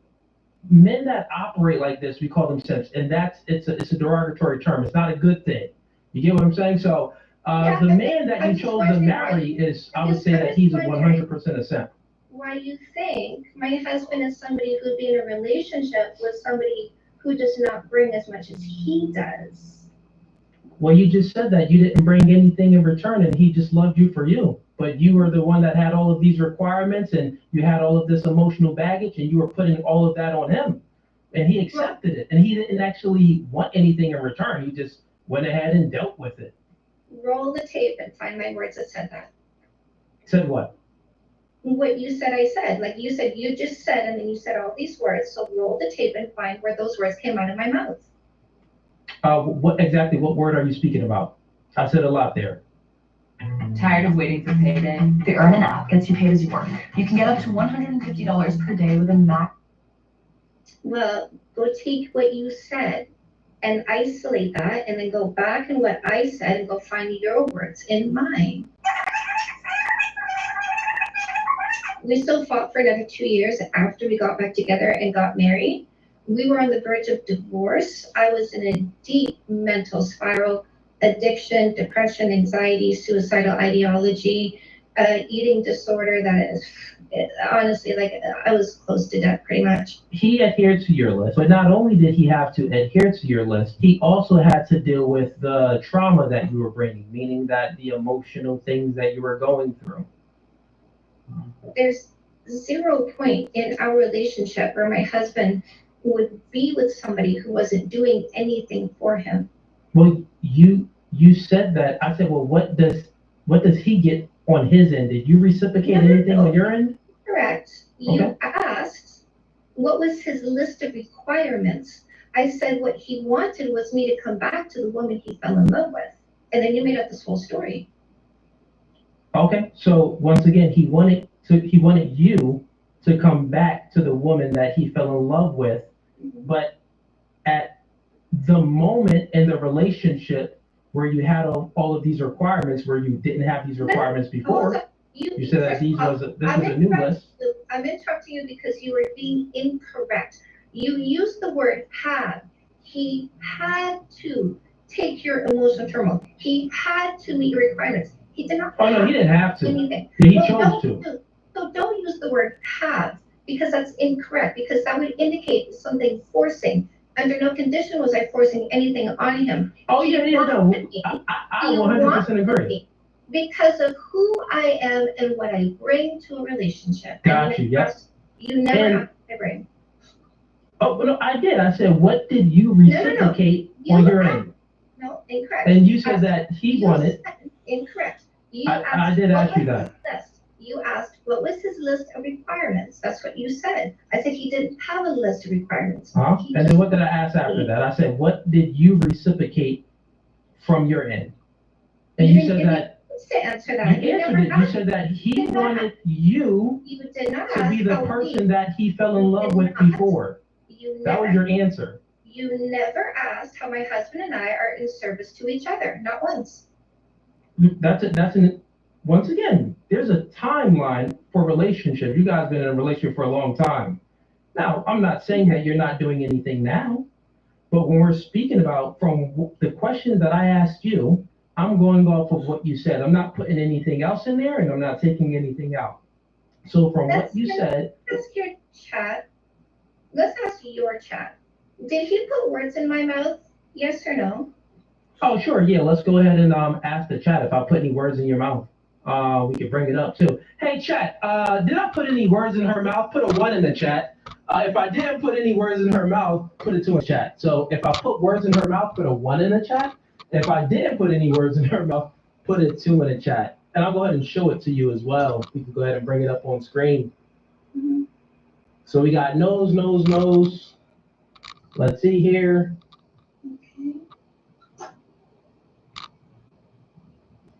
men that operate like this, we call them simps, and it's a derogatory term. It's not a good thing. You get what I'm saying? So the man that you chose to marry is, I would say that he's 100% a simp. Why you think my husband is somebody who'd be in a relationship with somebody who does not bring as much as he does? Well, you just said that you didn't bring anything in return and he just loved you for you. But you were the one that had all of these requirements and you had all of this emotional baggage and you were putting all of that on him. And he accepted it. And he didn't actually want anything in return. He just went ahead and dealt with it. Roll the tape and find my words that said that. Said what? What you said, I said. Like you said, you just said, and then you said all these words. So roll the tape and find where those words came out of my mouth. What word are you speaking about? I said a lot there. Tired of waiting for payday? The Earnin app gets you paid as you work. You can get up to $150 per day with a max. Well, go take what you said and isolate that, and then go back and what I said and go find your words in mine. We still fought for another 2 years after we got back together and got married. We were on the verge of divorce. I was in a deep mental spiral, addiction, depression, anxiety, suicidal ideology, eating disorder that is honestly, like, I was close to death pretty much. He adhered to your list, but not only did he have to adhere to your list, he also had to deal with the trauma that you were bringing, meaning that the emotional things that you were going through. There's 0 point in our relationship where my husband would be with somebody who wasn't doing anything for him. Well, you said that. I said, well, what does he get on his end? Did you reciprocate anything on your end? Correct. You asked what was his list of requirements. I said what he wanted was me to come back to the woman he fell in love with. And then you made up this whole story. Okay, so once again, he wanted you to come back to the woman that he fell in love with, but at the moment in the relationship where you had all of these requirements, where you didn't have these requirements before, you said that this was a new list. I'm interrupting you because you were being incorrect. You used the word have. He had to take your emotional turmoil. He had to meet your requirements. He did not. Oh no, he didn't have to. Anything. He Well, chose to. So don't use the word have, because that's incorrect, because that would indicate something forcing. Under no condition was I forcing anything on him. Oh yeah, He no. wanted me. I He 100% wanted agree. me because of who I am and what I bring to a relationship. Got you, yes. You never And- have to bring. Oh no, I did. I said, what did you reciprocate You on your asked- end? No, incorrect. And you said that he You wanted. said Incorrect. You I asked, did what ask you was that. his list? You asked, what was his list of requirements? That's what you said. I said he didn't have a list of requirements. Huh? He And then just- what did I ask after that? I said, what did you reciprocate from your end? And you said that. To answer that. You answered it. You said that he wanted you You did not to ask be the how person we- that he fell in love with before. You That was never, your answer. you never asked how my husband and I are in service to each other. Not once. That's it. Once again, there's a timeline for relationships. You guys been in a relationship for a long time. Now, I'm not saying that you're not doing anything now, but when we're speaking about from the questions that I asked you, I'm going off of what you said. I'm not putting anything else in there, and I'm not taking anything out. So from what you said, Ask your chat. Let's ask your chat. Did he put words in my mouth? Yes or no? oh sure, yeah, let's go ahead and ask the chat if I put any words in your mouth. We could bring it up too. Hey chat, did I put any words in her mouth? Put a 1 in the chat. If I didn't put any words in her mouth, put a 2 in the chat. So if I put words in her mouth, put a 1 in the chat. If I didn't put any words in her mouth, put a 2 in the chat. And I'll go ahead and show it to you as well. We can go ahead and bring it up on screen. So we got nose, nose, nose. Let's see here.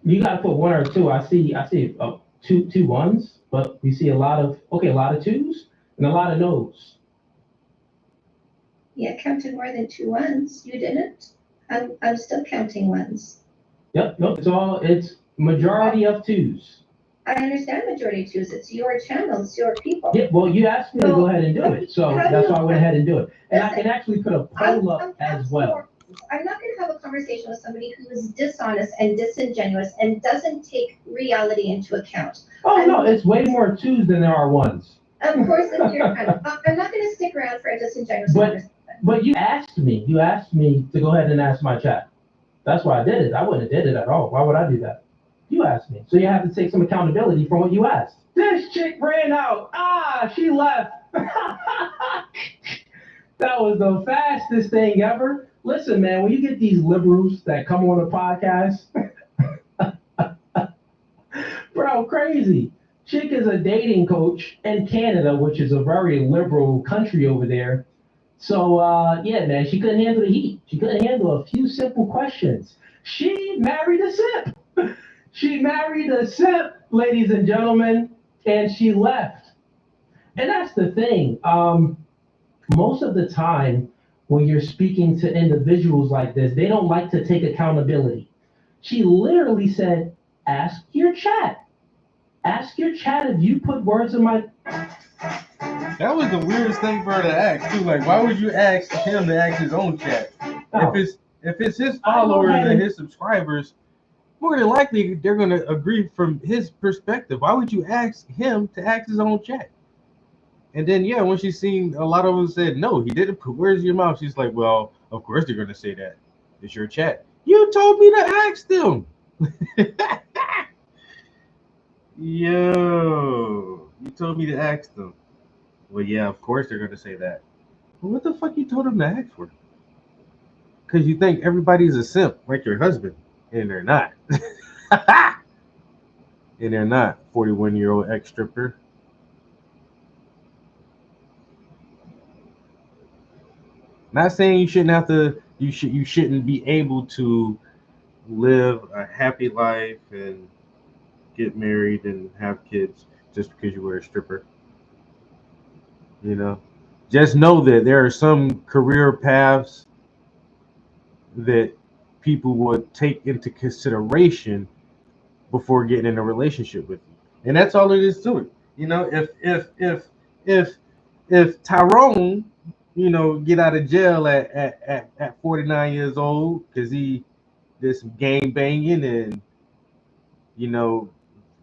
You gotta put 1 or 2. I see two ones, but we see a lot of 2s and a lot of no's. Yeah, counted more than 2 ones. You didn't. I'm still counting ones. Yep, nope, it's majority of 2s. I understand majority 2s. It's your channel. It's your people. Yeah, well, you asked me to go ahead and do it, so that's why I went ahead and do it. And I can actually put a poll up as well. I'm not going to have a conversation with somebody who is dishonest and disingenuous and doesn't take reality into account. Oh no, it's way more 2s than there are 1s. Of course, if you're I'm not going to stick around for a disingenuous conversation. But you asked me to go ahead and ask my chat. That's why I did it. I wouldn't have did it at all. Why would I do that? You asked me. So you have to take some accountability for what you asked. This chick ran out. She left. That was the fastest thing ever. Listen, man, when you get these liberals that come on the podcast, bro, crazy. Chick is a dating coach in Canada, which is a very liberal country over there. So, yeah, man, she couldn't handle the heat. She couldn't handle a few simple questions. She married a simp. She married a simp, ladies and gentlemen, and she left. And that's the thing. Most of the time, when you're speaking to individuals like this, they don't like to take accountability. She literally said, ask your chat. Ask your chat if you put words in my... That was the weirdest thing for her to ask too. Like, why would you ask him to ask his own chat? No. If it's his followers and his subscribers, more than likely they're gonna agree from his perspective. Why would you ask him to ask his own chat? And then yeah, when she's seen a lot of them said no, he didn't put words in your mouth. She's like, well, of course they're gonna say that. It's your chat. You told me to ask them. Yo, you told me to ask them. Well, yeah, of course they're gonna say that. Well, what the fuck you told them to ask for? Because you think everybody's a simp, like your husband, and they're not. And they're not. 41-year-old ex-stripper. Not saying you shouldn't have to. You shouldn't be able to live a happy life and get married and have kids just because you were a stripper. You know, just know that there are some career paths that people would take into consideration before getting in a relationship with you, and that's all it is to it. You know, if Tyrone, you know, get out of jail at 49 years old because he did some gang banging, and you know,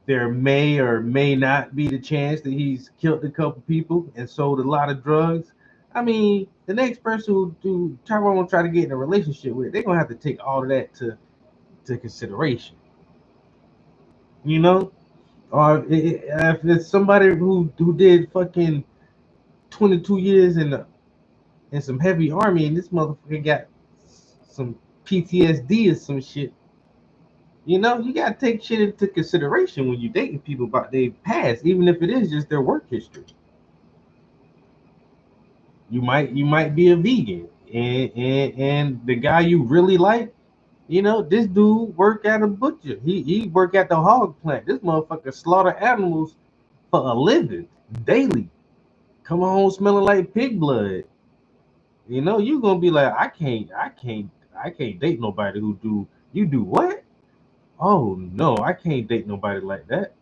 there may or may not be the chance that he's killed a couple people and sold a lot of drugs. I mean, the next person who Tyrone will try to get in a relationship with, they're gonna have to take all of that to consideration. You know, or if it's somebody who did fucking 22 years in some heavy army, and this motherfucker got some PTSD or some shit. You know, you gotta take shit into consideration when you dating people about their past, even if it is just their work history. You might be a vegan, and the guy you really like, you know, this dude work at a butcher. He work at the hog plant. This motherfucker slaughter animals for a living daily. Come home smelling like pig blood. You know, you gonna be like, I can't date nobody who do. You do what? Oh no, I can't date nobody like that.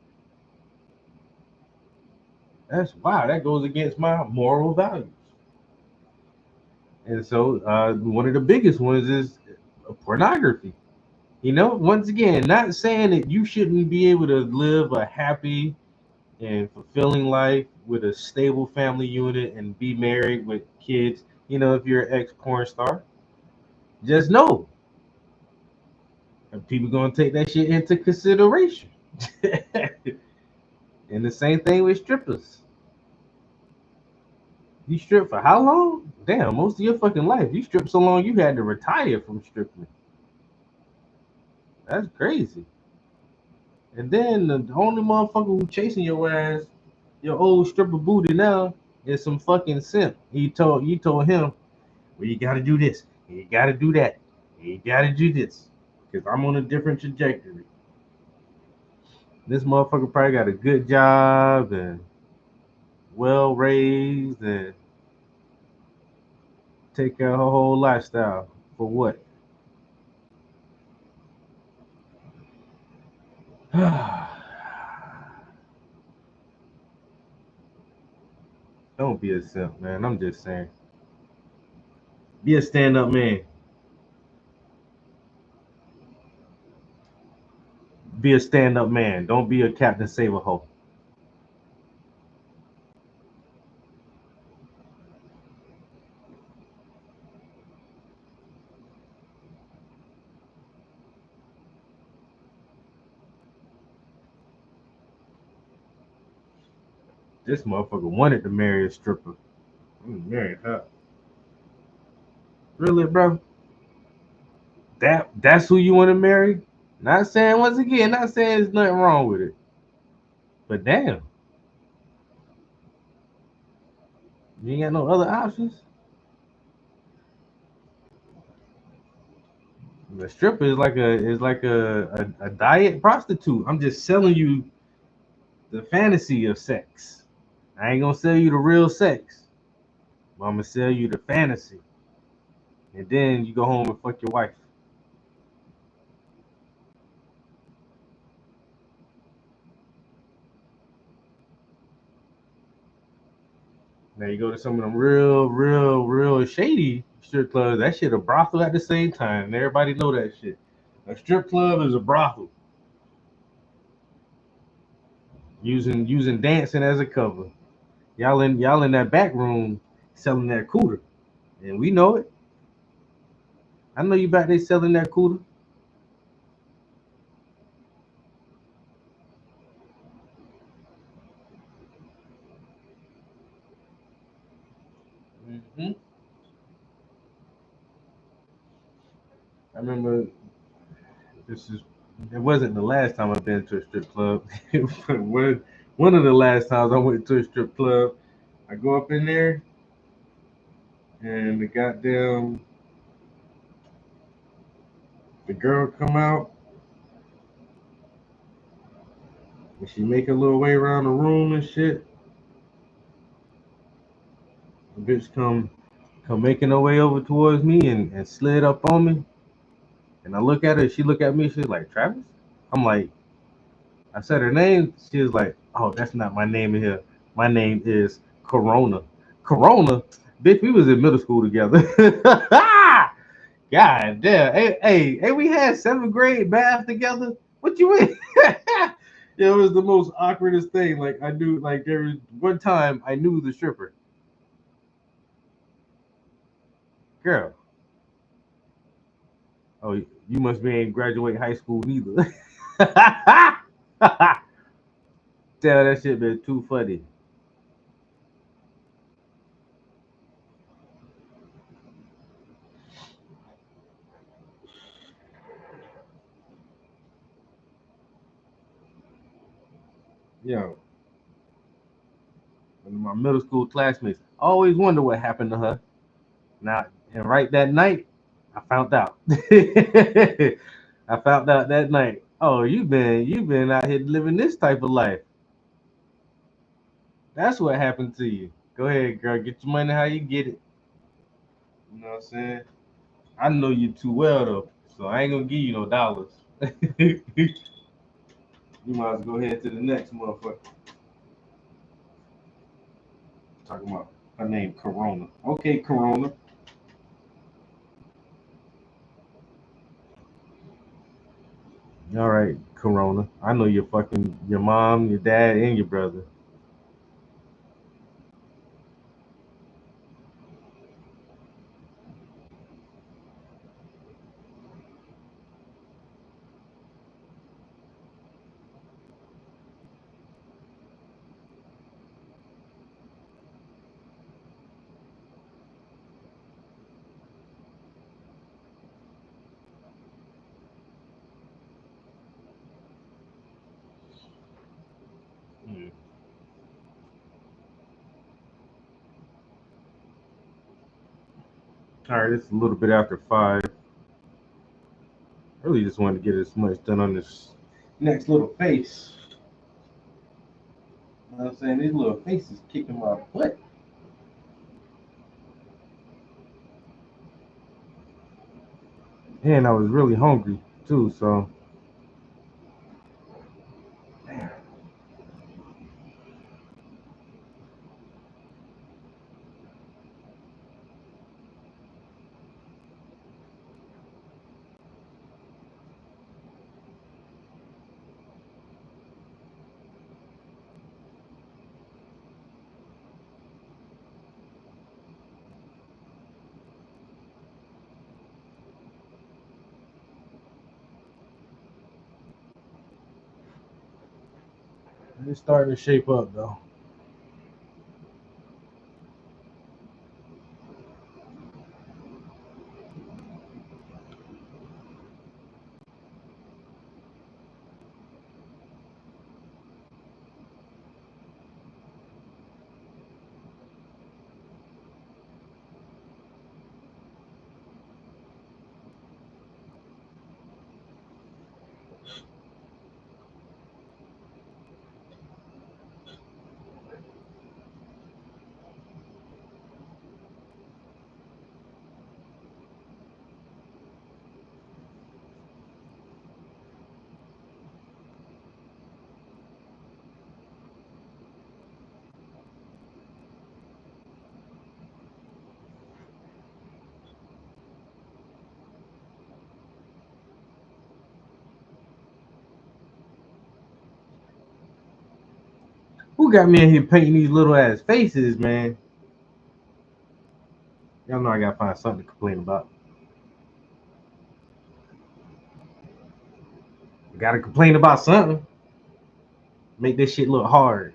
That's wow, that goes against my moral values. And so one of the biggest ones is pornography. You know, once again, not saying that you shouldn't be able to live a happy and fulfilling life with a stable family unit and be married with kids, you know, if you're an ex-porn star. Just know, and people gonna take that shit into consideration. And the same thing with strippers. You strip for how long? Damn, most of your fucking life. You stripped so long you had to retire from stripping. That's crazy. And then the only motherfucker who chasing your ass, your old stripper booty now, is some fucking simp. You told him, well, you gotta do this, and you gotta do that, and you gotta do this, because I'm on a different trajectory. This motherfucker probably got a good job and well raised and take care of her whole lifestyle. For what? Don't be a simp, man. I'm just saying. Be a stand-up man. Be a stand-up man. Don't be a Captain Save-A-Hoe. This motherfucker wanted to marry a stripper. I'm marrying her. Really, bro? That's who you want to marry? Not saying, once again, not saying there's nothing wrong with it. But damn. You ain't got no other options? The stripper is like a diet prostitute. I'm just selling you the fantasy of sex. I ain't gonna sell you the real sex, but I'm gonna sell you the fantasy. And then you go home and fuck your wife. Now you go to some of them real shady strip clubs. That shit a brothel at the same time. And everybody know that shit. A strip club is a brothel. Using dancing as a cover. Y'all in that back room selling that cooter. And we know it. I know you back there selling that cooter. Mm-hmm. I remember it wasn't the last time I've been to a strip club. One of the last times I went to a strip club, I go up in there and the girl come out and she make a little way around the room and shit. The bitch come making her way over towards me and slid up on me. And I look at her, she look at me, she's like, Travis? I'm like, I said her name, she was like, oh, that's not my name in here. My name is Corona. Corona? Bitch, we was in middle school together. God damn. Hey, we had 7th grade math together. What you mean? Yeah, it was the most awkwardest thing. Like I knew, like there was one time I knew the stripper. Girl. Oh, you must be ain't graduate high school neither. Tell that shit been too funny. Yo, one of my middle school classmates. I always wonder what happened to her. Now, and right that night, I found out. I found out that night. Oh, you been out here living this type of life. That's what happened to you. Go ahead, girl. Get your money how you get it. You know what I'm saying? I know you too well though, so I ain't gonna give you no dollars. You might as well go ahead to the next motherfucker. Talking about her name Corona. Okay, Corona. All right, Corona. I know you're fucking your mom, your dad, and your brother. Hmm. All right, it's a little bit after 5. I really just wanted to get as much done on this next little face. You know what I'm saying? These little faces kicking my butt. And I was really hungry too, so it's starting to shape up though. Who got me in here painting these little ass faces, man? Y'all know I gotta find something to complain about. I gotta complain about something. Make this shit look hard.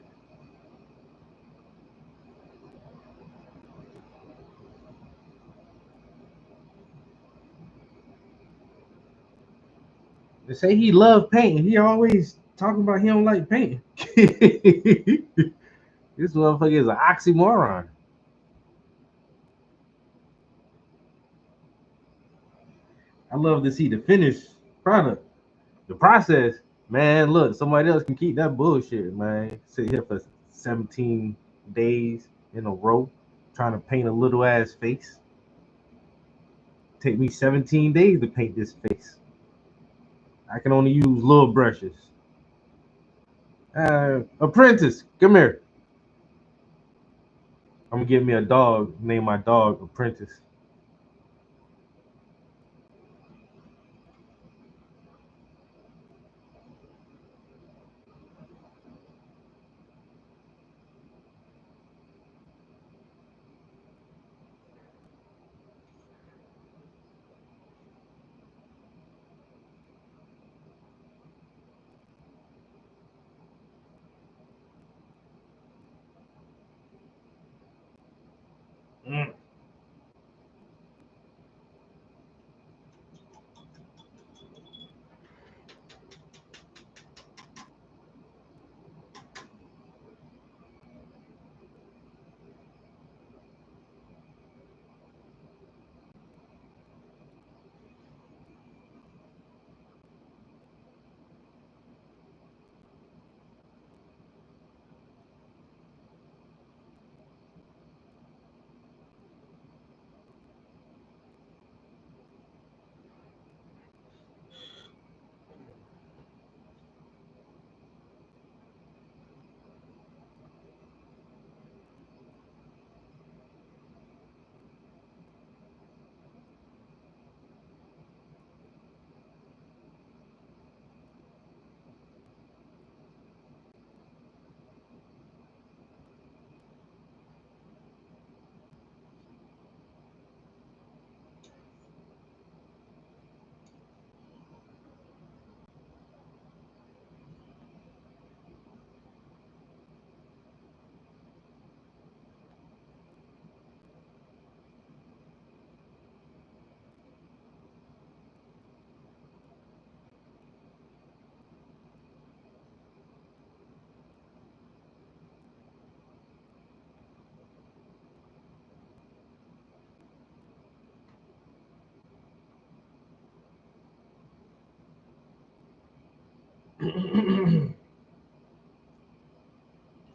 They say he loved painting. He always talking about he don't like painting. This motherfucker is an oxymoron. I love to see the finished product. The process, man, look, somebody else can keep that bullshit, man. Sit here for 17 days in a row trying to paint a little ass face. Take me 17 days to paint this face. I can only use little brushes. Apprentice, come here. I'm gonna get me a dog. Name my dog Apprentice. Mm.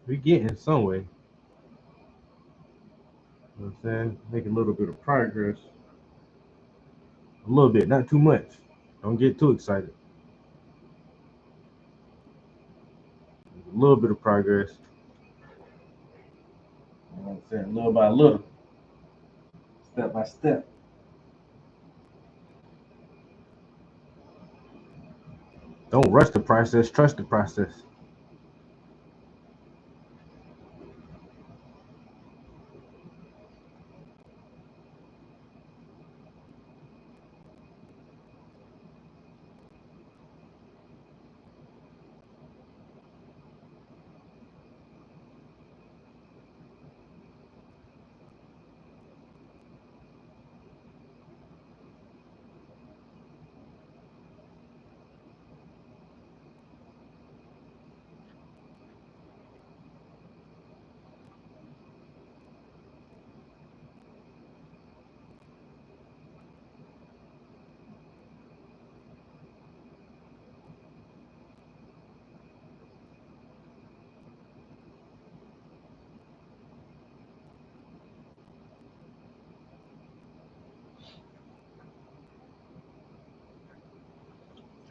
We getting some way. You know what I'm saying? Make a little bit of progress. A little bit, not too much. Don't get too excited. A little bit of progress. You know what I'm saying? Little by little. Step by step. Don't rush the process, trust the process.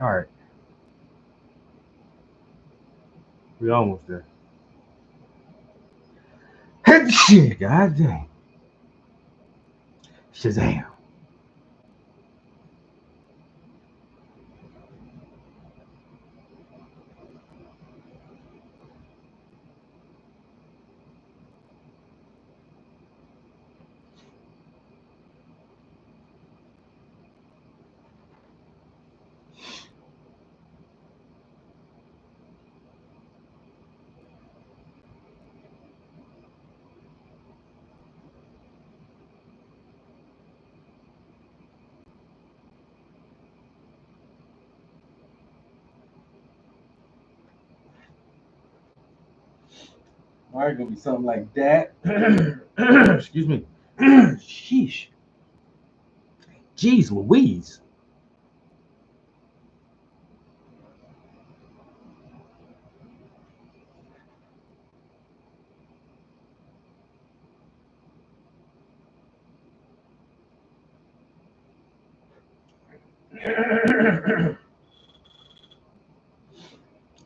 All right. We almost there. Shit, god dang. Shazam. All right, gonna be something like that. Excuse me. Sheesh. Jeez Louise.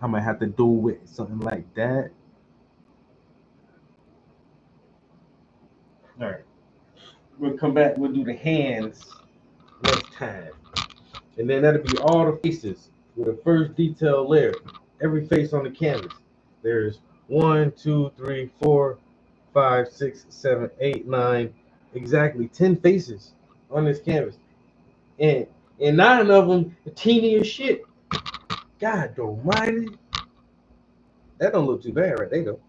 I might have to do with something like that. All right. We'll come back. We'll do the hands next time. And then that'll be all the faces with the first detail layer. Every face on the canvas. There's 1, 2, 3, 4, 5, 6, 7, 8, 9, exactly 10 faces on this canvas. And 9 of them are teeny as shit. God don't mind it. That don't look too bad right there, though.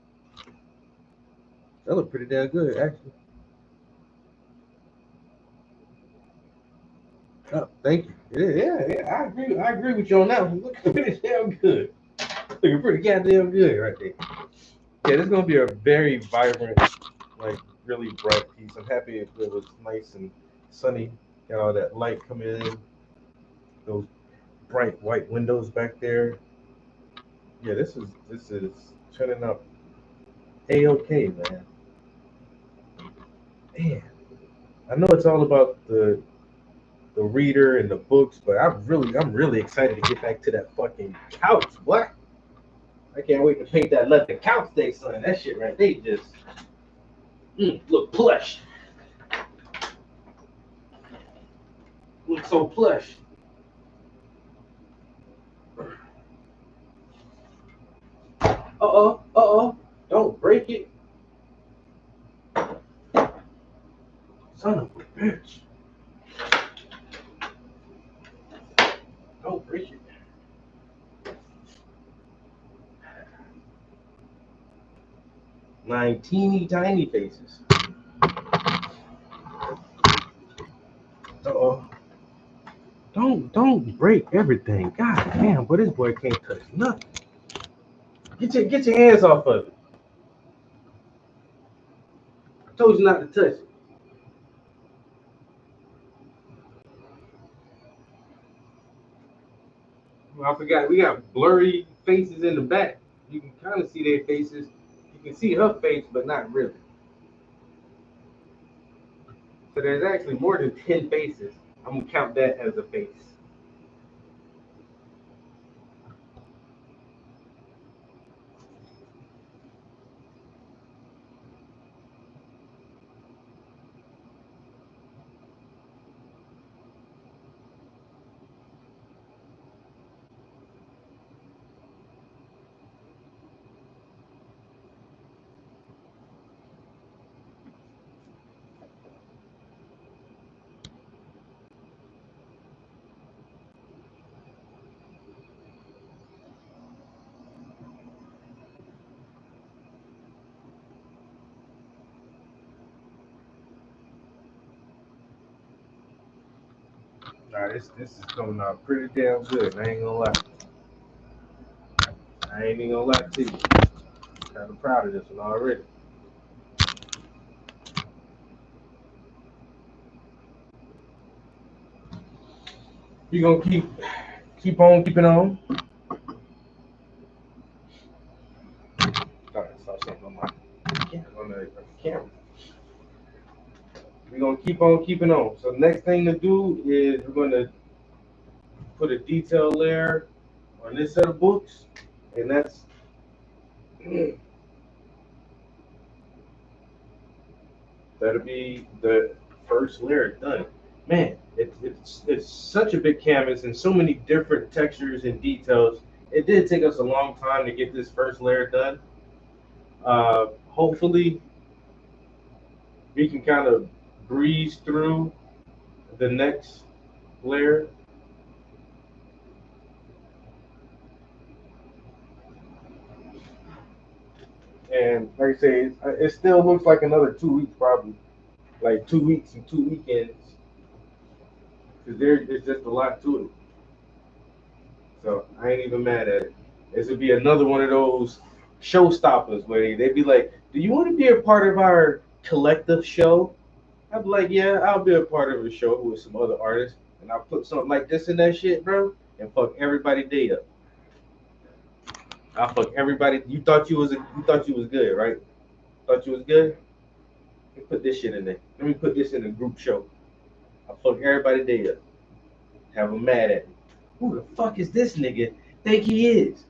That look pretty damn good, actually. Oh, thank you. Yeah, I agree with you on that one. Looking pretty damn good. Looking pretty goddamn good right there. Yeah, this is gonna be a very vibrant, like really bright piece. I'm happy it was nice and sunny. Got all that light coming in. Those bright white windows back there. Yeah, this is turning up A-okay, man. Man, I know it's all about the reader and the books, but I'm really excited to get back to that fucking couch. What? I can't wait to paint that leather couch day, son. That shit right there just look plush. Look so plush. Don't break it. Son of a bitch. Don't break it. 9 teeny tiny faces. Don't break everything. God damn, but this boy can't touch nothing. Get your hands off of it. I told you not to touch it. Well, I forgot we got blurry faces in the back. You can kind of see their faces. You can see her face, but not really. So there's actually more than 10 faces. I'm gonna count that as a face. Nah, this is coming out pretty damn good. I ain't gonna lie. I ain't even gonna lie to you. Kind of proud of this one already. You gonna keep on keeping on? Sorry, I saw something on the camera. We're gonna keep on keeping on. So the next thing to do is we're gonna put a detail layer on this set of books, and that's that'll be the first layer done. Man, it's such a big canvas and so many different textures and details. It did take us a long time to get this first layer done. Hopefully, we can kind of breeze through the next layer. And like I say, it still looks like another 2 weeks, probably like 2 weeks and 2 weekends, because there's just a lot to it. So I ain't even mad at it. This would be another one of those showstoppers where they'd be like, "Do you want to be a part of our collective show?" I'd be like, "Yeah, I'll be a part of a show with some other artists, and I'll put something like this in that shit, bro, and fuck everybody day up. I'll fuck everybody. You thought you was good, right? Thought you was good? Let me put this shit in there. Let me put this in a group show. I'll fuck everybody day up. Have them mad at me. Who the fuck is this nigga think he is?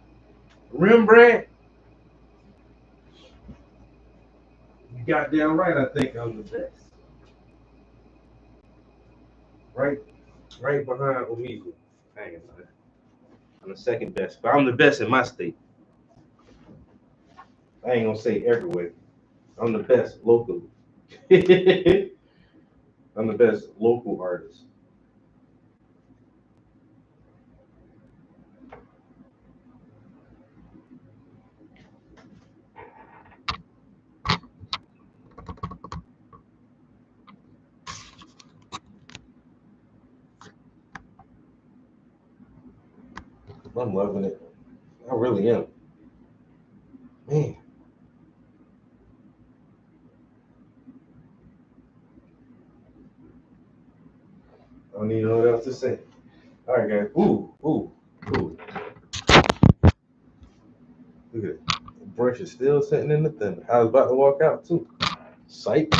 Rembrandt? goddamn right, I think I'm the best. Right behind Omegle. Hang on. I'm the second best, but I'm the best in my state. I ain't gonna say everywhere. I'm the best locally. I'm the best local artist. I'm loving it. I really am. Man. I don't even know what else to say. All right, guys. Ooh. Look at it. The brush is still sitting in the thinner. I was about to walk out too. Sight.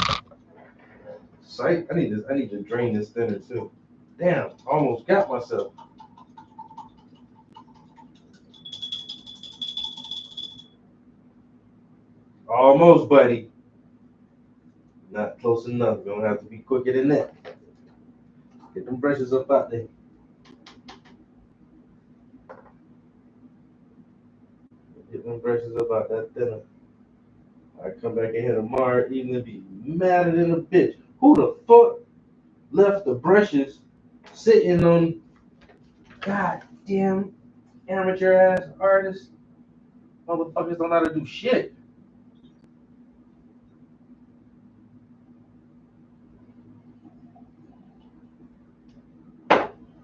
I need to drain this thinner too. Damn, I almost got myself. Almost, buddy. Not close enough. You're gonna have to be quicker than that. Get them brushes up out there. Get them brushes up out that thinner. I come back in here tomorrow evening and be madder than a bitch. Who the fuck left the brushes sitting on goddamn amateur ass artists? Motherfuckers don't know how to do shit.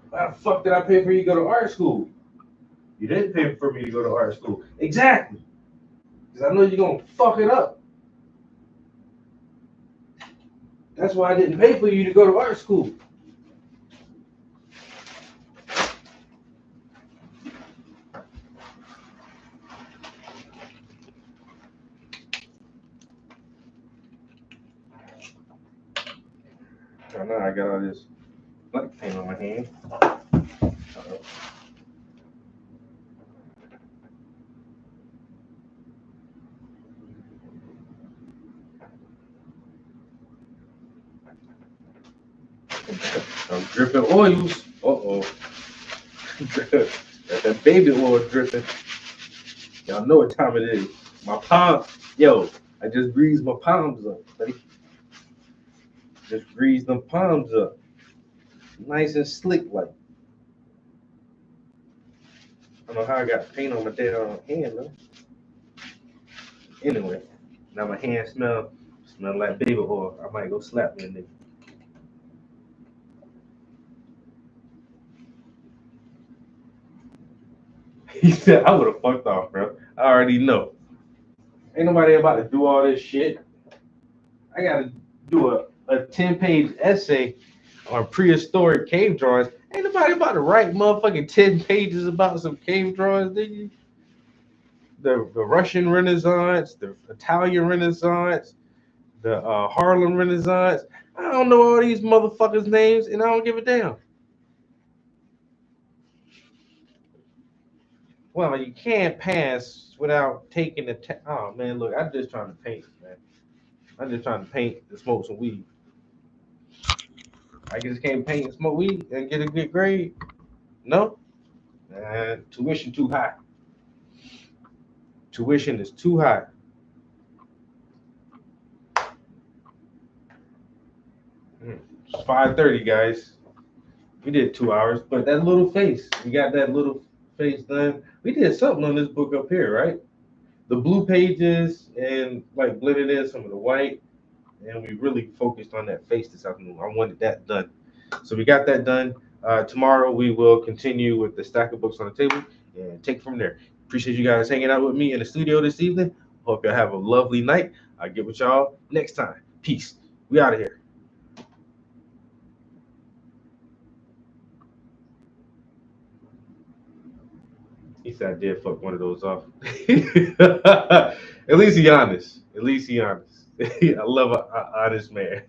Why the fuck did I pay for you to go to art school? You didn't pay for me to go to art school. Exactly. Because I know you're going to fuck it up. That's why I didn't pay for you to go to art school. I know I got all this black paint on my hand. I'm dripping oils. Uh-oh. That baby oil dripping. Y'all know what time it is. My palm, yo, I just greased my palms up, buddy. Just greased them palms up. Nice and slick like. I don't know how I got paint on my damn hand, though. Anyway, now my hand smell like baby oil. I might go slap me a nigga. He said, I would have fucked off, bro. I already know. Ain't nobody about to do all this shit. I got to do a 10-page essay on prehistoric cave drawings. Ain't nobody about to write motherfucking 10 pages about some cave drawings, did you? The Russian Renaissance, the Italian Renaissance, the Harlem Renaissance. I don't know all these motherfuckers' names, and I don't give a damn. Well, you can't pass without taking the test. Oh, man, look, I'm just trying to paint, man. I'm just trying to paint and smoke some weed. I just can't paint and smoke weed and get a good grade. No? Tuition too high. Tuition is too high. It's 5:30, guys. We did 2 hours, but that little face, we got that little face done. We did something on this book up here, right? The blue pages and like blended in some of the white, and we really focused on that face this afternoon. I wanted that done, so we got that done. Tomorrow we will continue with the stack of books on the table and take from there. Appreciate you guys hanging out with me in the studio this evening. Hope y'all have a lovely night. I'll get with y'all next time. Peace. We out of here. He said I did fuck one of those off. At least he honest. I love an honest man.